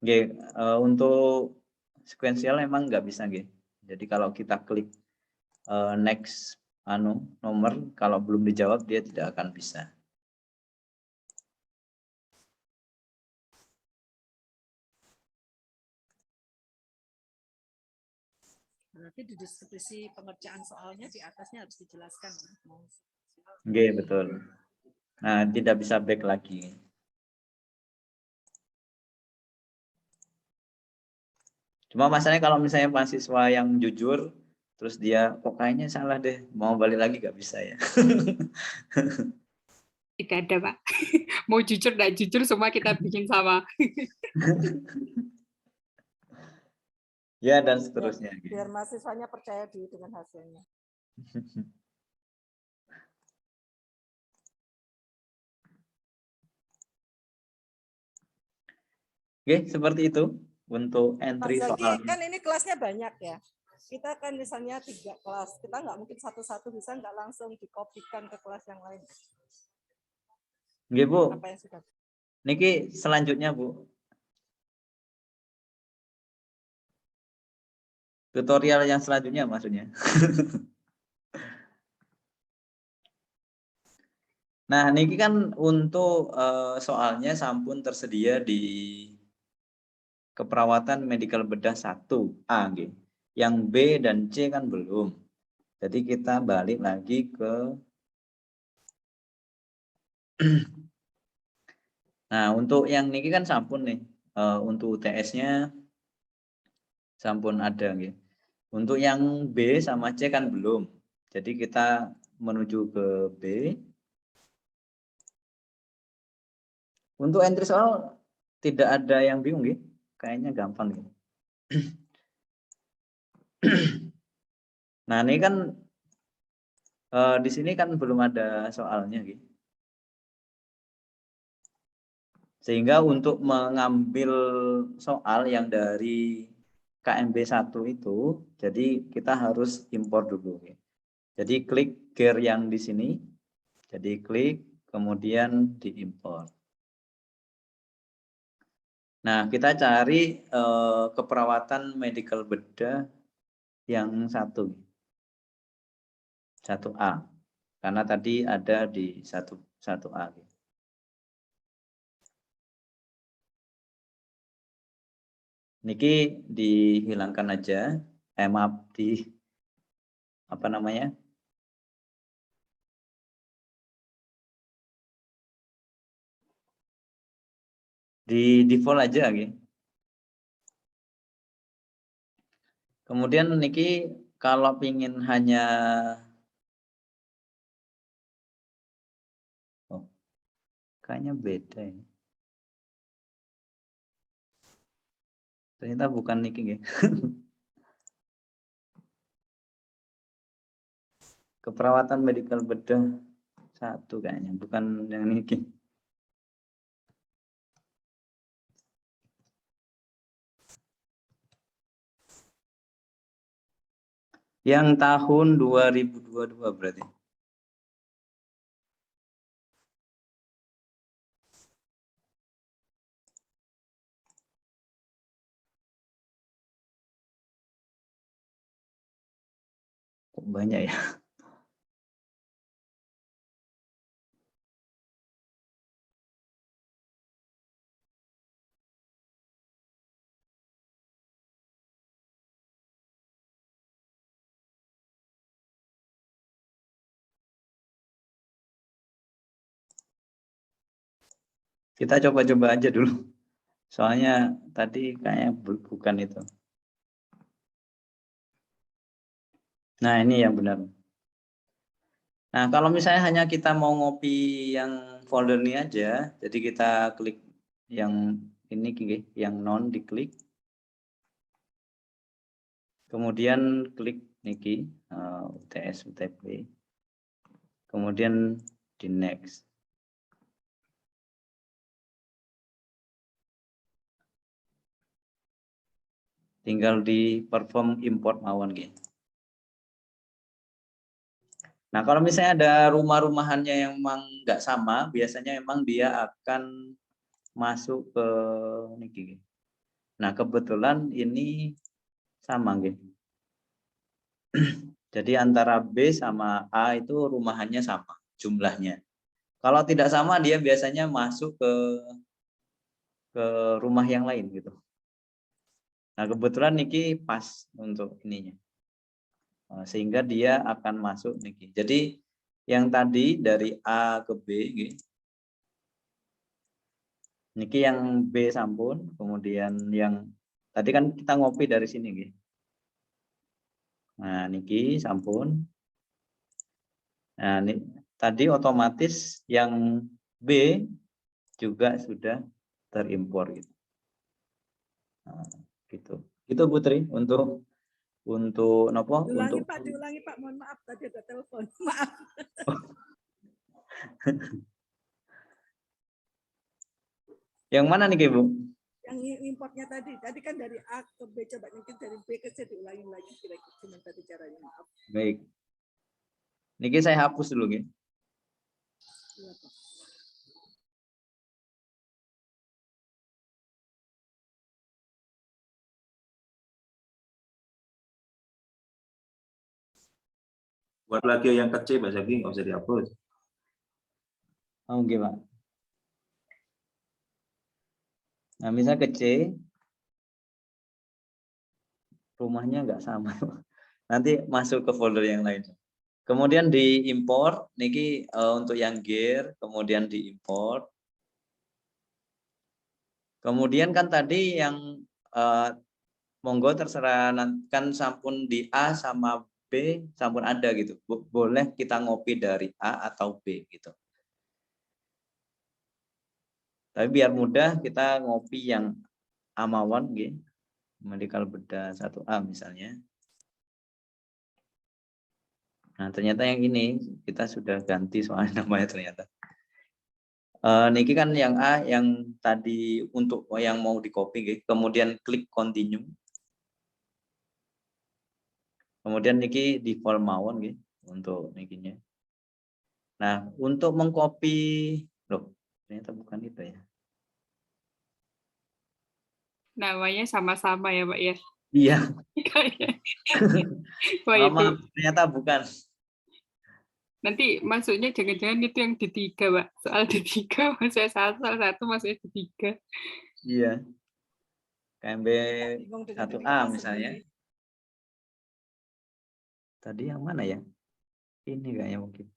S1: Oke, untuk sekuensial emang nggak bisa, Oke. Jadi kalau kita klik next nomor, kalau belum dijawab dia tidak akan bisa.
S3: Berarti di deskripsi pengerjaan soalnya di atasnya harus dijelaskan.
S1: Oke, betul. Nah, tidak bisa back lagi. Cuma masalahnya kalau misalnya mahasiswa yang jujur, terus dia kok kayaknya salah deh, mau balik lagi nggak bisa ya.
S6: Tidak ada Pak. Mau jujur nggak jujur semua kita bikin sama.
S1: Ya dan seterusnya.
S3: Biar mahasiswanya percaya diri dengan hasilnya.
S1: Oke, seperti itu untuk entry
S3: Mas Zaki,
S1: soal.
S3: kan ini kelasnya banyak ya. Kita kan misalnya 3 kelas, kita nggak mungkin satu-satu bisa nggak langsung dikopikan ke kelas yang lain.
S1: Oke, Bu.
S3: Apa yang sudah?
S1: Niki selanjutnya, Bu. Tutorial yang selanjutnya maksudnya. Nah, niki kan untuk soalnya sampun tersedia di keperawatan medical bedah 1A nggih. Yang B dan C kan belum. Jadi kita balik lagi ke Nah, untuk yang niki kan sampun nih. Untuk UTS-nya sampun ada nggih. Untuk yang B sama C kan belum. Jadi kita menuju ke B. Untuk entry soal tidak ada yang bingung nggih. Kayaknya gampang nggih. Nah, ini kan di sini kan belum ada soalnya gitu. Sehingga untuk mengambil soal yang dari KMB 1 itu, jadi kita harus impor dulu. Gitu. Jadi klik gear yang di sini, jadi klik, kemudian diimpor. Nah, kita cari keperawatan medical bedah yang 1A. Karena tadi ada di 1A. Niki dihilangkan aja, maaf, di apa namanya? Di default aja gitu. Kemudian niki kalau pingin hanya kayaknya beda ya. Ternyata bukan niki ya. Keperawatan medical bedah 1 kayaknya, bukan yang niki. Yang tahun 2022 berarti. Kok banyak ya? Kita coba-coba aja dulu. Soalnya tadi kayaknya bukan itu. Nah, ini yang benar. Nah, kalau misalnya hanya kita mau ngopi yang folder ini aja, jadi kita klik yang ini, yang non diklik. Kemudian klik niki, UTS, UTP. Kemudian di next. Tinggal di perform import mawon gitu. Nah, kalau misalnya ada rumah-rumahannya yang memang nggak sama, biasanya memang dia akan masuk ke niki. Nah, kebetulan ini sama gitu. Jadi antara B sama A itu rumahannya sama jumlahnya. Kalau tidak sama dia biasanya masuk ke rumah yang lain gitu. Nah, kebetulan niki pas untuk ininya. Sehingga dia akan masuk niki. Jadi yang tadi dari A ke B gitu. Niki yang B sampun, kemudian yang tadi kan kita ngopi dari sini gitu. Nah, niki sampun. Nah, ini tadi otomatis yang B juga sudah terimpor gitu. Nah, gitu. Itu Putri untuk nopo
S3: Diulangi
S1: untuk
S3: Pak, diulangi Pak. Mohon maaf tadi ada telepon. Maaf.
S1: yang mana nih Bu?
S3: Yang importnya tadi kan dari A ke B, coba mungkin dari B ke C diulangi lagi kira-kira gimana tadi caranya. Maaf.
S1: Baik. Niki saya hapus dulu gitu.
S3: Iya, Pak.
S2: Buat lagi yang kecil, Pak Zaki, nggak usah dihapus.
S1: Oke, Pak. Nah, misal ke C, rumahnya nggak sama. Nanti masuk ke folder yang lain. Kemudian diimport, niki untuk yang gear, kemudian diimport. Kemudian kan tadi yang monggo terserah, kan sampun di A sama B sampun ada gitu. Boleh kita ngopi dari A atau B gitu. Tapi biar mudah kita ngopi yang A mawon nggih. Medical bedah 1A misalnya. Nah, ternyata yang ini kita sudah ganti soalnya namanya ternyata. Niki kan yang A yang tadi untuk yang mau di copy nggih. Kemudian klik continue. Kemudian niki default mawon nggih untuk nikinya. Nah, untuk mengcopy loh, ternyata bukan itu ya.
S6: Namanya sama-sama ya, Pak ya.
S1: Iya,
S6: Kayaknya. Wah, itu.
S1: maaf, ternyata bukan.
S6: Nanti masuknya jangan-jangan itu yang D3, Pak. Soal D3, saya salah satu masuknya D3.
S1: Iya. KMB
S3: Bingung dengan
S1: 1A
S3: diri kita
S1: misalnya.
S3: sendiri.
S1: Tadi yang mana ya? Ini kayaknya mungkin.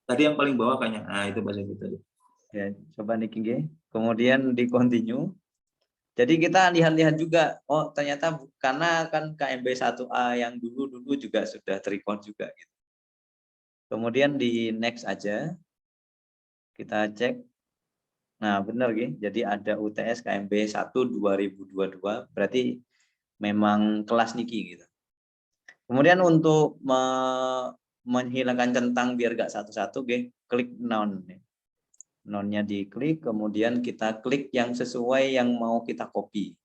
S2: Tadi yang paling bawah kayaknya. Nah, itu bahasa kita.
S1: Ya, coba niki nggih. Kemudian di continue. Jadi kita lihat-lihat juga, oh ternyata karena kan KMB 1A yang dulu juga sudah terrecord juga gitu. Kemudian di next aja. Kita cek. Nah, benar gitu. Jadi ada UTS KMB 1 2022, berarti memang kelas niki gitu. Kemudian untuk menghilangkan centang biar gak satu-satu, klik none. None-nya diklik, kemudian kita klik yang sesuai yang mau kita copy.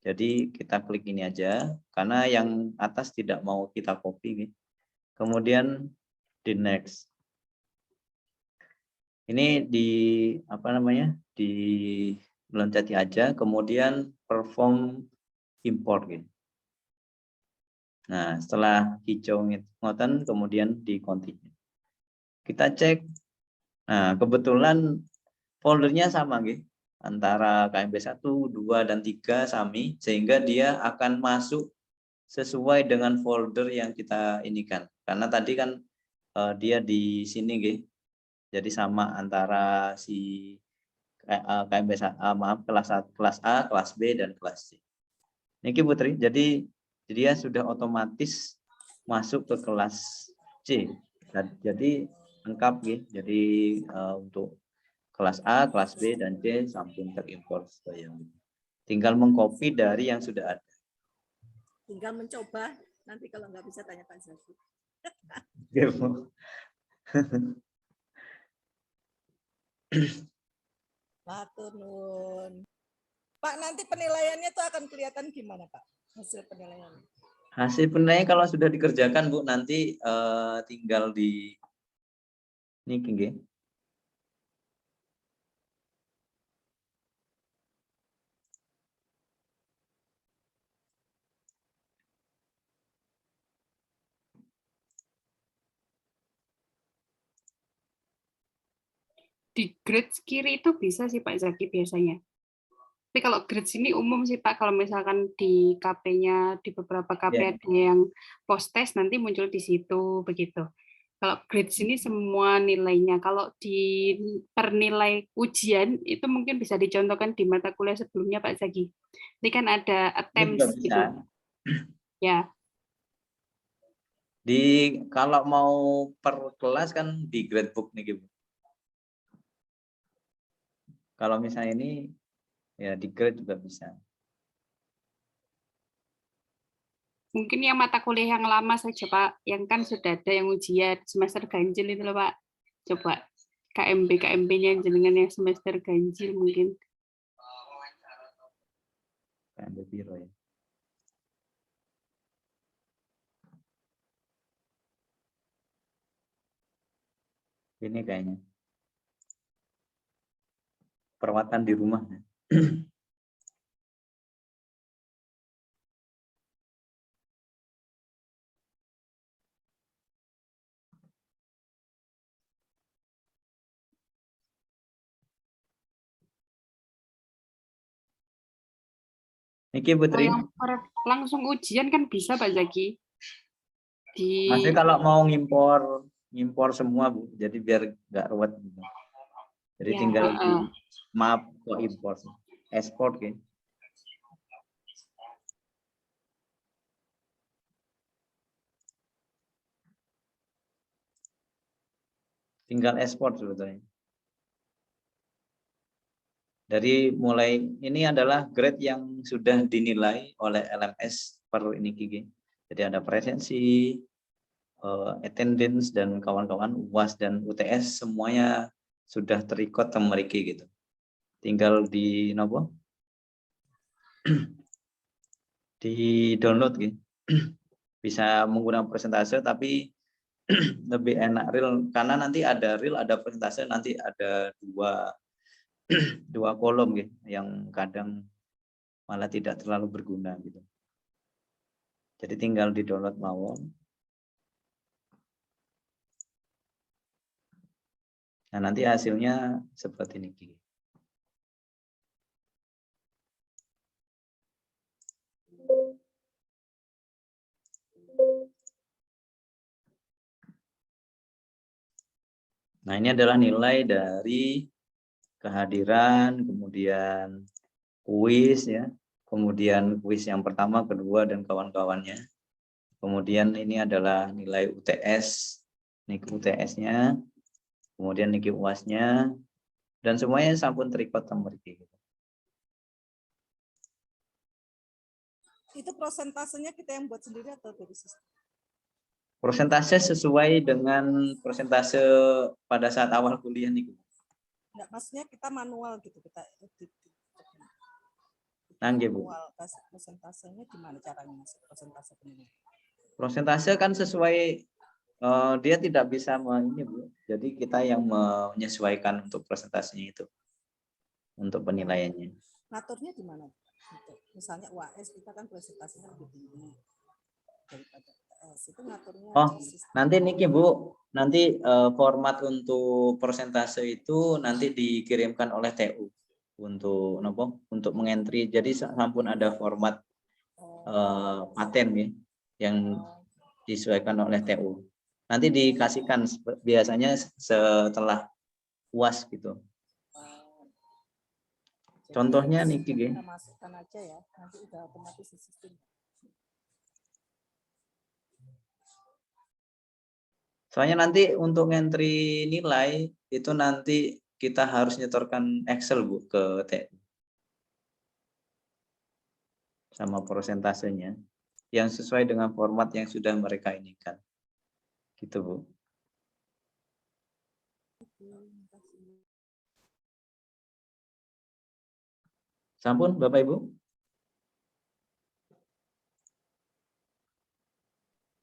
S1: Jadi kita klik ini aja, karena yang atas tidak mau kita copy. Kemudian di next. Ini di apa namanya? Di loncati aja, kemudian perform import gitu. Nah, setelah hijau ngoten, kemudian di continue. Kita cek. Nah, kebetulan foldernya sama gitu. Antara KMB 1, 2, dan 3 sami, sehingga dia akan masuk sesuai dengan folder yang kita inikan. Karena tadi kan dia di sini gitu. Jadi sama antara si KMB kelas A, kelas B, dan kelas C. Niki Putri, jadi dia sudah otomatis masuk ke kelas C. Jadi lengkap gitu. Jadi untuk kelas A, kelas B, dan C sampun terimport yang tinggal mengcopy dari yang sudah ada.
S3: Tinggal mencoba, nanti kalau nggak bisa tanya Pak Zaki. Matur nuwun. Pak, nanti penilaiannya itu akan kelihatan gimana, Pak? Hasil penilaian.
S1: Hasil penilaian kalau sudah dikerjakan, Bu, nanti tinggal di niki nggih.
S6: Di grade kiri itu bisa sih Pak Zaki biasanya. Tapi kalau grade sini umum sih Pak, kalau misalkan di KP-nya, di beberapa KP
S1: Ya.
S6: ada yang post test, nanti muncul di situ, begitu. Kalau grade sini semua nilainya, kalau di pernilai ujian, itu mungkin bisa dicontohkan di mata kuliah sebelumnya Pak Zaki. Ini kan ada attempts gitu. Ya.
S1: Kalau mau per kelas kan di gradebook nih, Bu. Kalau misalnya ini ya di grade juga bisa.
S6: Mungkin yang mata kuliah yang lama saja Pak, yang kan sudah ada yang ujian semester ganjil itu loh Pak. Coba KMB-nya jenengan yang semester ganjil mungkin.
S1: KMB Biro ya. Ini kayaknya. Perawatan di rumah. Niki
S6: Kalau
S1: Putri,
S6: yang langsung ujian kan bisa Pak Zaki.
S1: Masih kalau mau ngimpor semua Bu, jadi biar nggak ruwet. Gitu. Jadi
S6: Ya,
S1: tinggal di map kok import, export gitu. Tinggal export sebetulnya. Dari mulai ini adalah grade yang sudah dinilai oleh LMS per ini Gigi. Jadi ada presensi, attendance dan kawan-kawan UAS dan UTS semuanya sudah terikot temeriki gitu. Tinggal di nopo? Di download gitu. Bisa menggunakan persentase tapi lebih enak real karena nanti ada real ada persentase nanti ada dua kolom gitu yang kadang malah tidak terlalu berguna gitu. Jadi tinggal di download mawon. Nah, nanti hasilnya seperti ini. Nah, ini adalah nilai dari kehadiran, kemudian kuis ya, kemudian kuis yang pertama, kedua dan kawan-kawannya. Kemudian ini adalah nilai UTS, niki UTS-nya, kemudian niki UAS-nya, dan semuanya sampun terikot temeriki.
S3: Itu prosentasenya kita yang buat sendiri atau dari sistem?
S1: Persentase sesuai dengan persentase pada saat awal kuliah nih.
S3: Enggak, maksudnya kita manual gitu, kita edit.
S1: Nangge, Bu.
S3: Manual, persentasenya gimana caranya masuk persentase penilaian?
S1: Persentase kan sesuai dia tidak bisa ini Bu. Jadi kita yang menyesuaikan untuk persentasenya itu untuk penilaiannya.
S3: Ngaturnya di mana? Misalnya UAS kita kan presentasinya lebih tinggi daripada UTS. Itu ngaturnya
S1: Oh,
S3: di sistem.
S1: nanti niki Bu, nanti format untuk persentase itu nanti dikirimkan oleh TU untuk nopo? Untuk mengentry. Jadi sampun ada format paten ya yang disesuaikan oleh TU. Nanti dikasihkan biasanya setelah UAS gitu. Contohnya nih Ki.
S3: Kita masukkan aja ya, nanti udah otomatis di sistem.
S1: Soalnya nanti untuk entry nilai itu nanti kita harus nyetorkan Excel Bu ke TU. Sama persentasenya yang sesuai dengan format yang sudah mereka inikan. Gitu Bu. Sampun Bapak Ibu?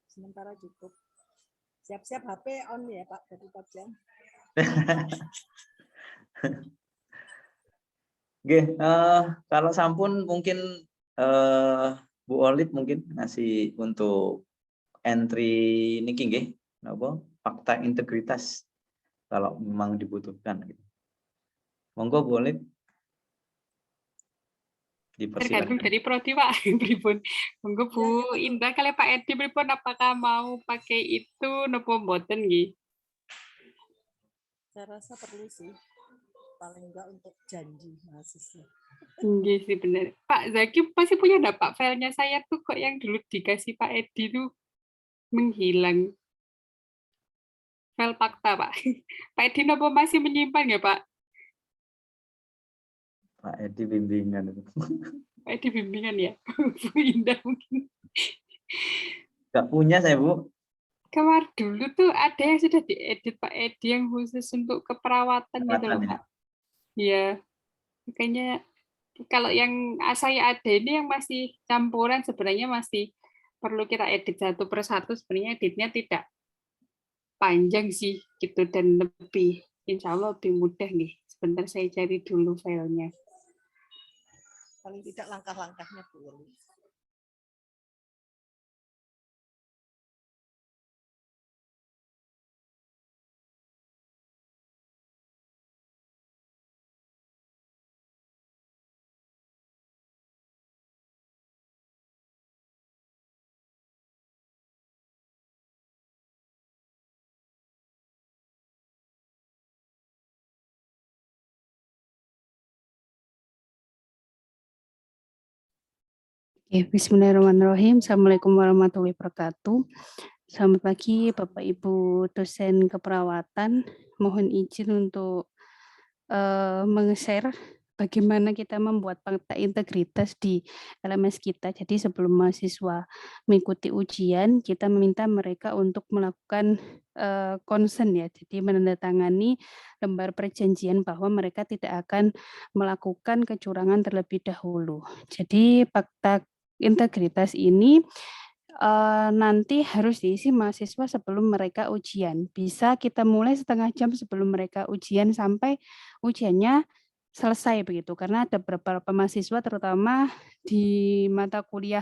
S3: Sementara cukup. Siap-siap HP on ya Pak, dari 4 jam.
S1: Oke, kalau sampun mungkin Bu Olip mungkin ngasih untuk entry niki nggih, napa? Fakta integritas kalau memang dibutuhkan gitu. Monggo Bu Olip.
S6: tergantung
S1: Dipersilakan.
S6: dari prodi Pak. Pripun. Monggo Bu Indah kali Pak Edi pripun apakah mau pakai itu napa mboten nggih?
S3: Saya rasa perlu sih, paling enggak untuk janji mahasiswa.
S6: Nggih sih benar. Pak Zaki pasti punya enggak Pak filenya saya tuh kok yang dulu dikasih Pak Edi tuh menghilang. File fakta Pak. Pak Edi napa masih menyimpan ya Pak?
S1: Pak Edi bimbingan itu.
S6: Pak Edi bimbingan ya. Bu Indah mungkin.
S1: Nggak punya saya Bu.
S6: Kemarin dulu tuh ada yang sudah diedit Pak Edi yang khusus untuk keperawatan gitu loh
S1: Perawatan ya.
S6: Pak. Iya. Makanya kalau yang saya ada ini yang masih campuran sebenarnya masih perlu kita edit satu per satu, sebenarnya editnya tidak panjang sih gitu dan lebih insya Allah lebih mudah nih. Sebentar saya cari dulu filenya.
S3: Paling tidak langkah-langkahnya boleh.
S9: Oke, bismillahirrahmanirrahim. Assalamualaikum warahmatullahi wabarakatuh. Selamat pagi Bapak Ibu dosen keperawatan. Mohon izin untuk meng-share bagaimana kita membuat fakta integritas di LMS kita. Jadi sebelum mahasiswa mengikuti ujian, kita meminta mereka untuk melakukan consent ya. Jadi menandatangani lembar perjanjian bahwa mereka tidak akan melakukan kecurangan terlebih dahulu. Jadi fakta integritas ini nanti harus diisi mahasiswa sebelum mereka ujian. Bisa kita mulai setengah jam sebelum mereka ujian sampai ujiannya selesai begitu. Karena ada beberapa mahasiswa terutama di mata kuliah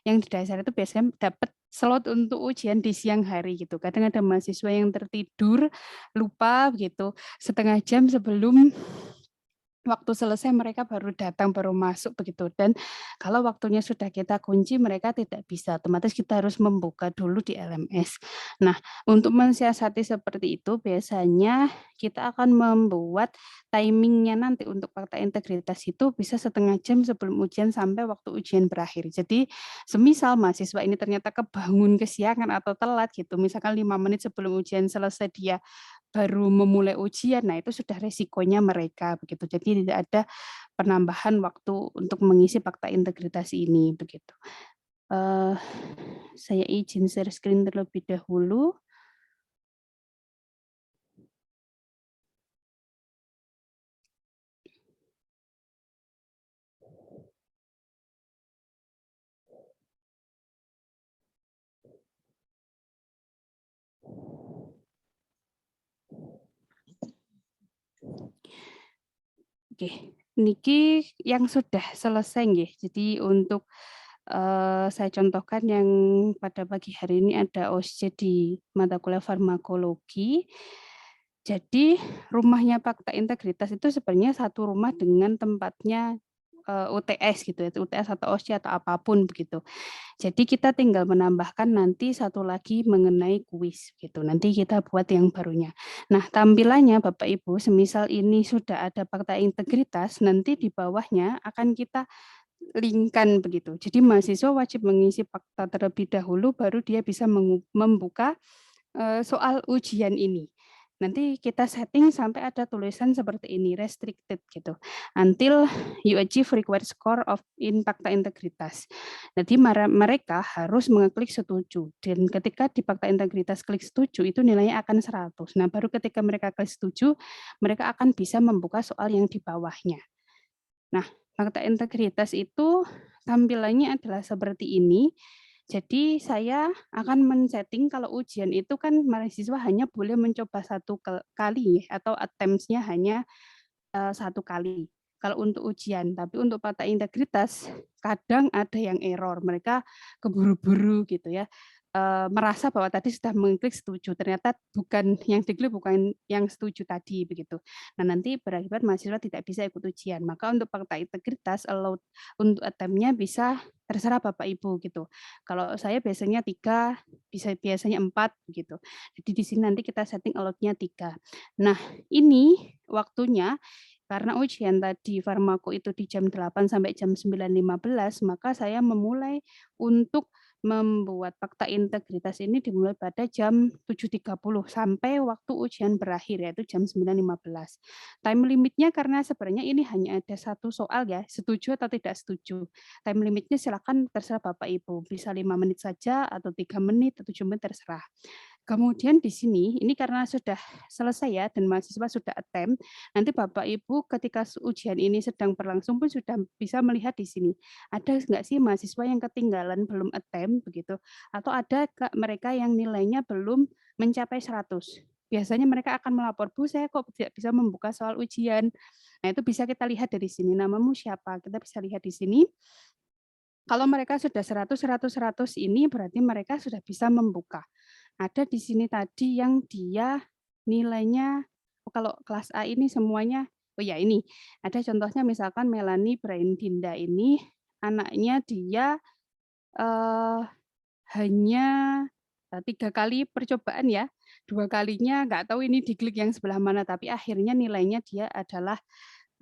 S9: yang di dasar itu biasanya dapat slot untuk ujian di siang hari gitu. Kadang ada mahasiswa yang tertidur, lupa begitu, setengah jam sebelum waktu selesai mereka baru datang, baru masuk begitu. Dan kalau waktunya sudah kita kunci, mereka tidak bisa. Otomatis kita harus membuka dulu di LMS. Nah, untuk mensiasati seperti itu, biasanya kita akan membuat timingnya nanti untuk fakta integritas itu bisa setengah jam sebelum ujian sampai waktu ujian berakhir. Jadi, semisal mahasiswa ini ternyata kebangun kesiangan atau telat gitu, misalkan 5 menit sebelum ujian selesai dia baru memulai ujian, nah itu sudah resikonya mereka begitu. Jadi tidak ada penambahan waktu untuk mengisi fakta integritas ini begitu. Saya izin share screen terlebih dahulu. Oke, niki yang sudah selesai nggih. Jadi untuk saya contohkan yang pada pagi hari ini ada OSCE di mata kuliah farmakologi. Jadi rumahnya fakta integritas itu sebenarnya satu rumah dengan tempatnya UTS gitu ya, UTS atau OSCE atau apapun begitu. Jadi kita tinggal menambahkan nanti satu lagi mengenai kuis gitu. Nanti kita buat yang barunya. Nah, tampilannya Bapak Ibu, semisal ini sudah ada fakta integritas, nanti di bawahnya akan kita linkkan begitu. Jadi mahasiswa wajib mengisi fakta terlebih dahulu, baru dia bisa membuka soal ujian ini. Nanti kita setting sampai ada tulisan seperti ini, restricted gitu. Until you achieve required score of in fakta integritas. Jadi mereka harus mengeklik setuju. Dan ketika di fakta integritas klik setuju, itu nilainya akan 100. Nah, baru ketika mereka klik setuju, mereka akan bisa membuka soal yang di bawahnya. Nah, fakta integritas itu tampilannya adalah seperti ini. Jadi saya akan men-setting kalau ujian itu kan mahasiswa hanya boleh mencoba satu kali atau attempts-nya hanya satu kali. Kalau untuk ujian, tapi untuk fakta integritas kadang ada yang error. Mereka keburu-buru gitu ya. Merasa bahwa tadi sudah mengklik setuju, ternyata bukan yang diklik bukan yang setuju tadi begitu. Nah, nanti berakibat mahasiswa tidak bisa ikut ujian. Maka untuk fakta integritas allowed untuk attempt-nya bisa terserah Bapak Ibu gitu. Kalau saya biasanya 3, biasanya 4 gitu. Jadi di sini nanti kita setting allowed-nya 3. Nah, ini waktunya karena ujian tadi farmako itu di jam 8 sampai jam 9.15, maka saya memulai untuk membuat fakta integritas ini dimulai pada jam 7.30 sampai waktu ujian berakhir, yaitu jam 9.15. Time limitnya karena sebenarnya ini hanya ada satu soal ya, setuju atau tidak setuju. Time limitnya silakan terserah Bapak Ibu, bisa 5 menit saja atau 3 menit atau 7 menit terserah. Kemudian di sini, ini karena sudah selesai ya, dan mahasiswa sudah attempt, nanti Bapak Ibu ketika ujian ini sedang berlangsung pun sudah bisa melihat di sini. Ada nggak sih mahasiswa yang ketinggalan belum attempt begitu? Atau ada mereka yang nilainya belum mencapai 100? Biasanya mereka akan melapor, Bu, saya kok tidak bisa membuka soal ujian. Nah, itu bisa kita lihat dari sini. Namamu siapa? Kita bisa lihat di sini. Kalau mereka sudah 100 ini berarti mereka sudah bisa membuka. Ada di sini tadi yang dia nilainya, kalau kelas A ini semuanya, oh ya ini, ada contohnya misalkan Melanie Braindinda ini, anaknya dia hanya 3 kali percobaan ya, 2 kalinya nggak tahu ini diklik yang sebelah mana, tapi akhirnya nilainya dia adalah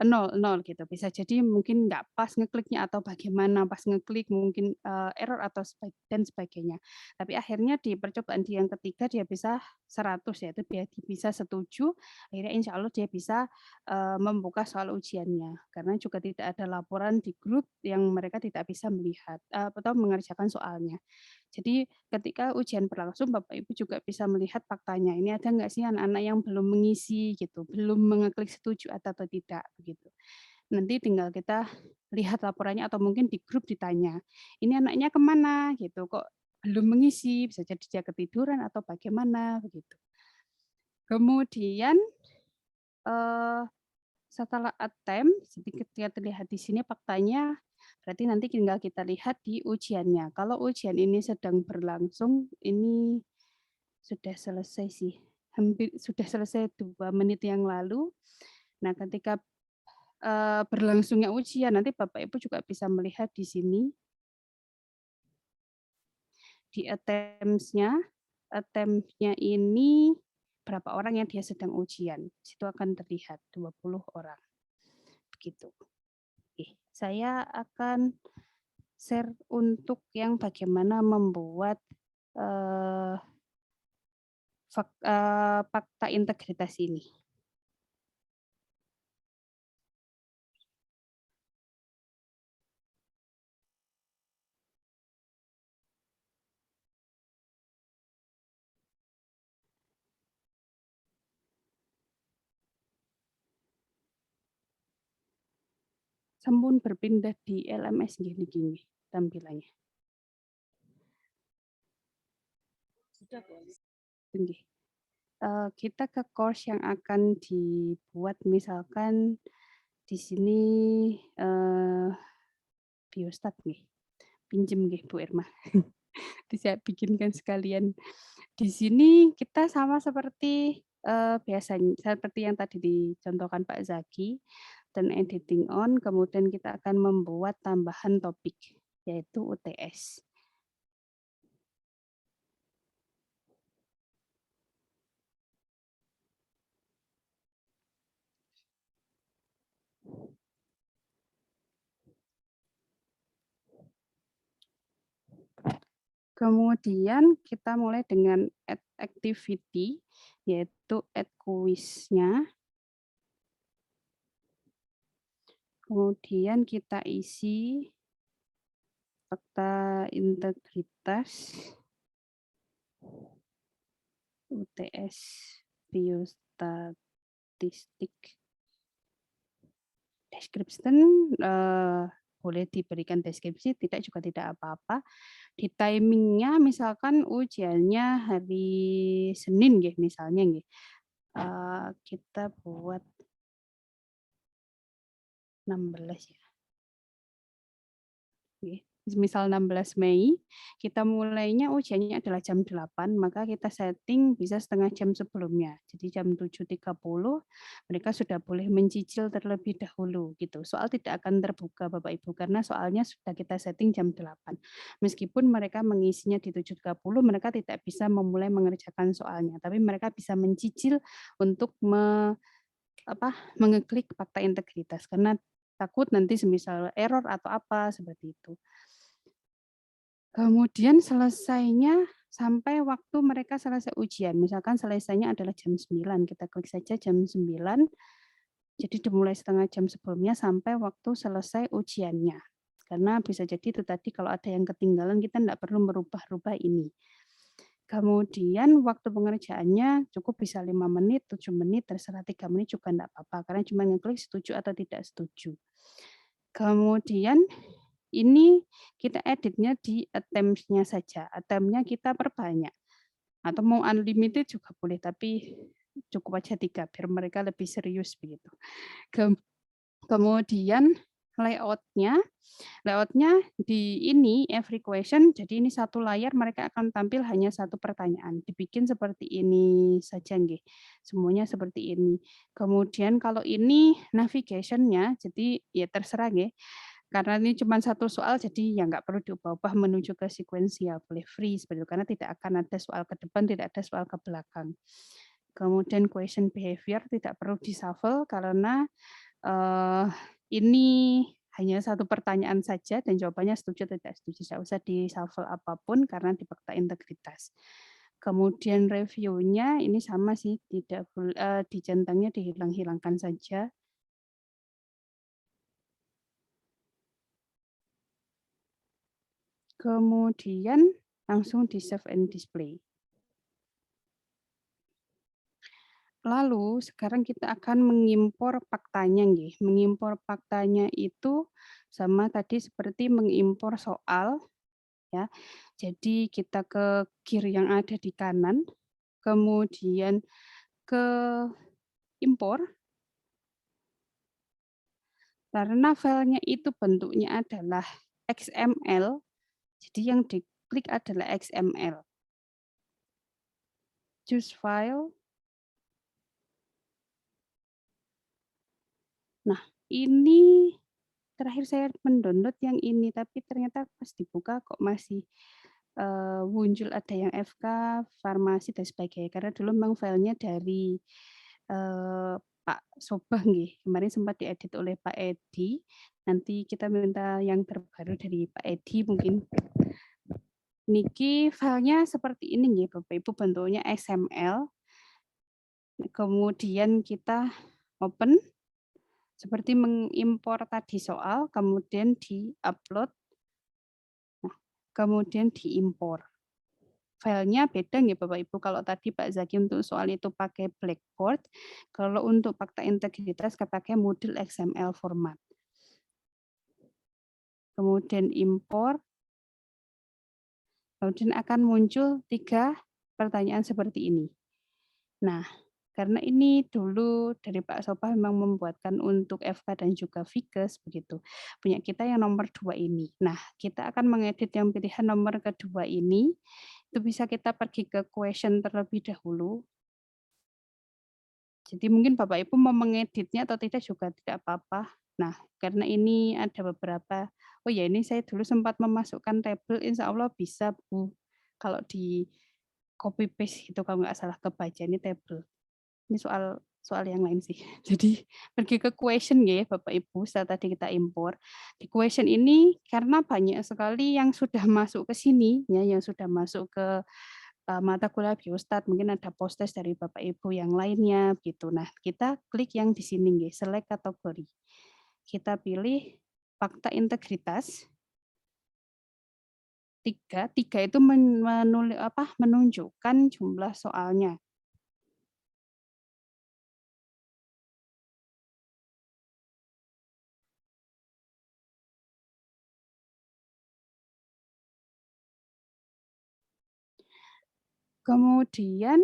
S9: 0 gitu. Bisa jadi mungkin nggak pas ngekliknya atau bagaimana pas ngeklik mungkin error atau dan sebagainya. Tapi akhirnya di percobaan yang ketiga dia bisa 100 yaitu dia bisa setuju, akhirnya insya Allah dia bisa membuka soal ujiannya. Karena juga tidak ada laporan di grup yang mereka tidak bisa melihat atau mengerjakan soalnya. Jadi ketika ujian berlangsung, Bapak Ibu juga bisa melihat faktanya. Ini ada nggak sih anak-anak yang belum mengisi gitu, belum mengeklik setuju atau tidak begitu. Nanti tinggal kita lihat laporannya atau mungkin di grup ditanya, ini anaknya kemana gitu, kok belum mengisi, bisa jadi dia ketiduran atau bagaimana begitu. Kemudian setelah attempt, sedikit kita terlihat di sini faktanya, berarti nanti tinggal kita lihat di ujiannya. Kalau ujian ini sedang berlangsung, ini sudah selesai sih, hampir sudah selesai 2 menit yang lalu. Nah, ketika berlangsungnya ujian, nanti Bapak Ibu juga bisa melihat di sini, di attempts-nya ini berapa orang yang dia sedang ujian. Situ akan terlihat 20 orang. Begitu. Oke, saya akan share untuk yang bagaimana membuat fakta integritas ini. Sampun berpindah di LMS gini tampilannya.
S3: Sudah, Bu.
S9: Nggih. Kita ke course yang akan dibuat, misalkan di sini biostat nggih. Pinjem nggih Bu Irma. Saya bikinkan sekalian. Di sini kita sama seperti biasanya, seperti yang tadi dicontohkan Pak Zaki, dan editing on, kemudian kita akan membuat tambahan topik, yaitu UTS. Kemudian kita mulai dengan add activity, yaitu add quiz-nya. Kemudian kita isi fakta integritas, UTS, biostatistik. Description boleh diberikan deskripsi, tidak juga tidak apa-apa. Di timingnya misalkan ujiannya hari Senin nggih misalnya nggih. Kita buat 16 ya. Nggih. Misal 16 Mei, kita mulainya ujiannya adalah jam 8, maka kita setting bisa setengah jam sebelumnya. Jadi jam 7.30 mereka sudah boleh mencicil terlebih dahulu gitu. Soal tidak akan terbuka Bapak Ibu karena soalnya sudah kita setting jam 8. Meskipun mereka mengisinya di 7.30, mereka tidak bisa memulai mengerjakan soalnya, tapi mereka bisa mencicil untuk mengeklik fakta integritas karena takut nanti semisal error atau apa seperti itu. Kemudian selesainya sampai waktu mereka selesai ujian. Misalkan selesainya adalah jam 9, kita klik saja jam 9. Jadi dimulai setengah jam sebelumnya sampai waktu selesai ujiannya. Karena bisa jadi itu tadi kalau ada yang ketinggalan kita tidak perlu merubah-rubah ini. Kemudian waktu pengerjaannya cukup bisa 5 menit, 7 menit, terserah 3 menit juga tidak apa-apa. Karena cuma ngeklik setuju atau tidak setuju. Kemudian ini kita editnya di attempts-nya saja. Attempt-nya kita perbanyak. Atau mau unlimited juga boleh, tapi cukup aja 3 biar mereka lebih serius begitu. Kemudian layout-nya di ini every question, jadi ini satu layar mereka akan tampil hanya satu pertanyaan. Dibikin seperti ini saja nggih. Semuanya seperti ini. Kemudian kalau ini navigation-nya, jadi ya terserah nggih. Karena ini cuma satu soal, jadi ya nggak perlu diubah-ubah menuju ke sekuensial, boleh free seperti itu, karena tidak akan ada soal ke depan, tidak ada soal ke belakang. Kemudian question behavior tidak perlu di-shuffle karena Ini hanya satu pertanyaan saja dan jawabannya setuju atau tidak setuju. Tidak usah di-shuffle apapun karena di fakta integritas. Kemudian reviewnya ini sama sih, tidak di centangnya dihilang-hilangkan saja. Kemudian langsung di save and display. Lalu sekarang kita akan mengimpor faktanya nggih. Mengimpor faktanya itu sama tadi seperti mengimpor soal ya. Jadi kita ke gear yang ada di kanan, kemudian ke impor. Karena filenya itu bentuknya adalah XML, jadi yang diklik adalah XML. Choose file. Nah, ini terakhir saya mendownload yang ini, tapi ternyata pas dibuka kok masih muncul ada yang FK, farmasi, dan sebagainya. Karena dulu memang filenya dari Pak Sobah nggih. Kemarin sempat diedit oleh Pak Edi. Nanti kita minta yang terbaru dari Pak Edi mungkin. Niki filenya seperti ini nggih, Bapak Ibu, bentuknya XML. Kemudian kita open seperti mengimpor tadi soal, kemudian di-upload, nah, kemudian diimpor. Filenya beda nggih Bapak Ibu, kalau tadi Pak Zaki untuk soal itu pakai Blackboard, kalau untuk fakta integritas pakai Moodle XML format. Kemudian impor, kemudian akan muncul 3 pertanyaan seperti ini. Nah, karena ini dulu dari Pak Sobah memang membuatkan untuk FK dan juga Fikes begitu. Punya kita yang nomor 2 ini. Nah, kita akan mengedit yang pilihan nomor kedua ini. Itu bisa kita pergi ke question terlebih dahulu. Jadi mungkin Bapak Ibu mau mengeditnya atau tidak juga tidak apa-apa. Nah, karena ini ada beberapa, oh ya ini saya dulu sempat memasukkan tabel, insya Allah bisa Bu. Kalau di copy paste itu kalau nggak salah kebaca ini tabel. Ini soal yang lain sih. Jadi pergi ke question ya Bapak Ibu setelah tadi kita impor. Di question ini karena banyak sekali yang sudah masuk ke sini ya, yang sudah masuk ke mata kuliah biostat, mungkin ada post test dari Bapak Ibu yang lainnya gitu. Nah, kita klik yang di sini nggih, select kategori. Kita pilih fakta integritas. 3 itu menunjukkan jumlah soalnya. Kemudian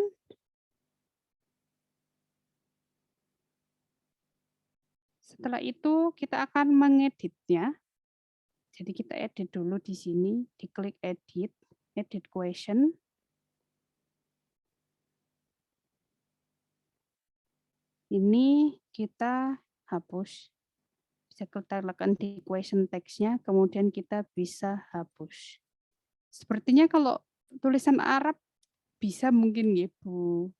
S9: setelah itu kita akan mengeditnya. Jadi kita edit dulu di sini, diklik edit, edit question. Ini kita hapus. Bisa kita letakkan di question text-nya, kemudian kita bisa hapus. Sepertinya kalau tulisan Arab bisa mungkin ya Bu.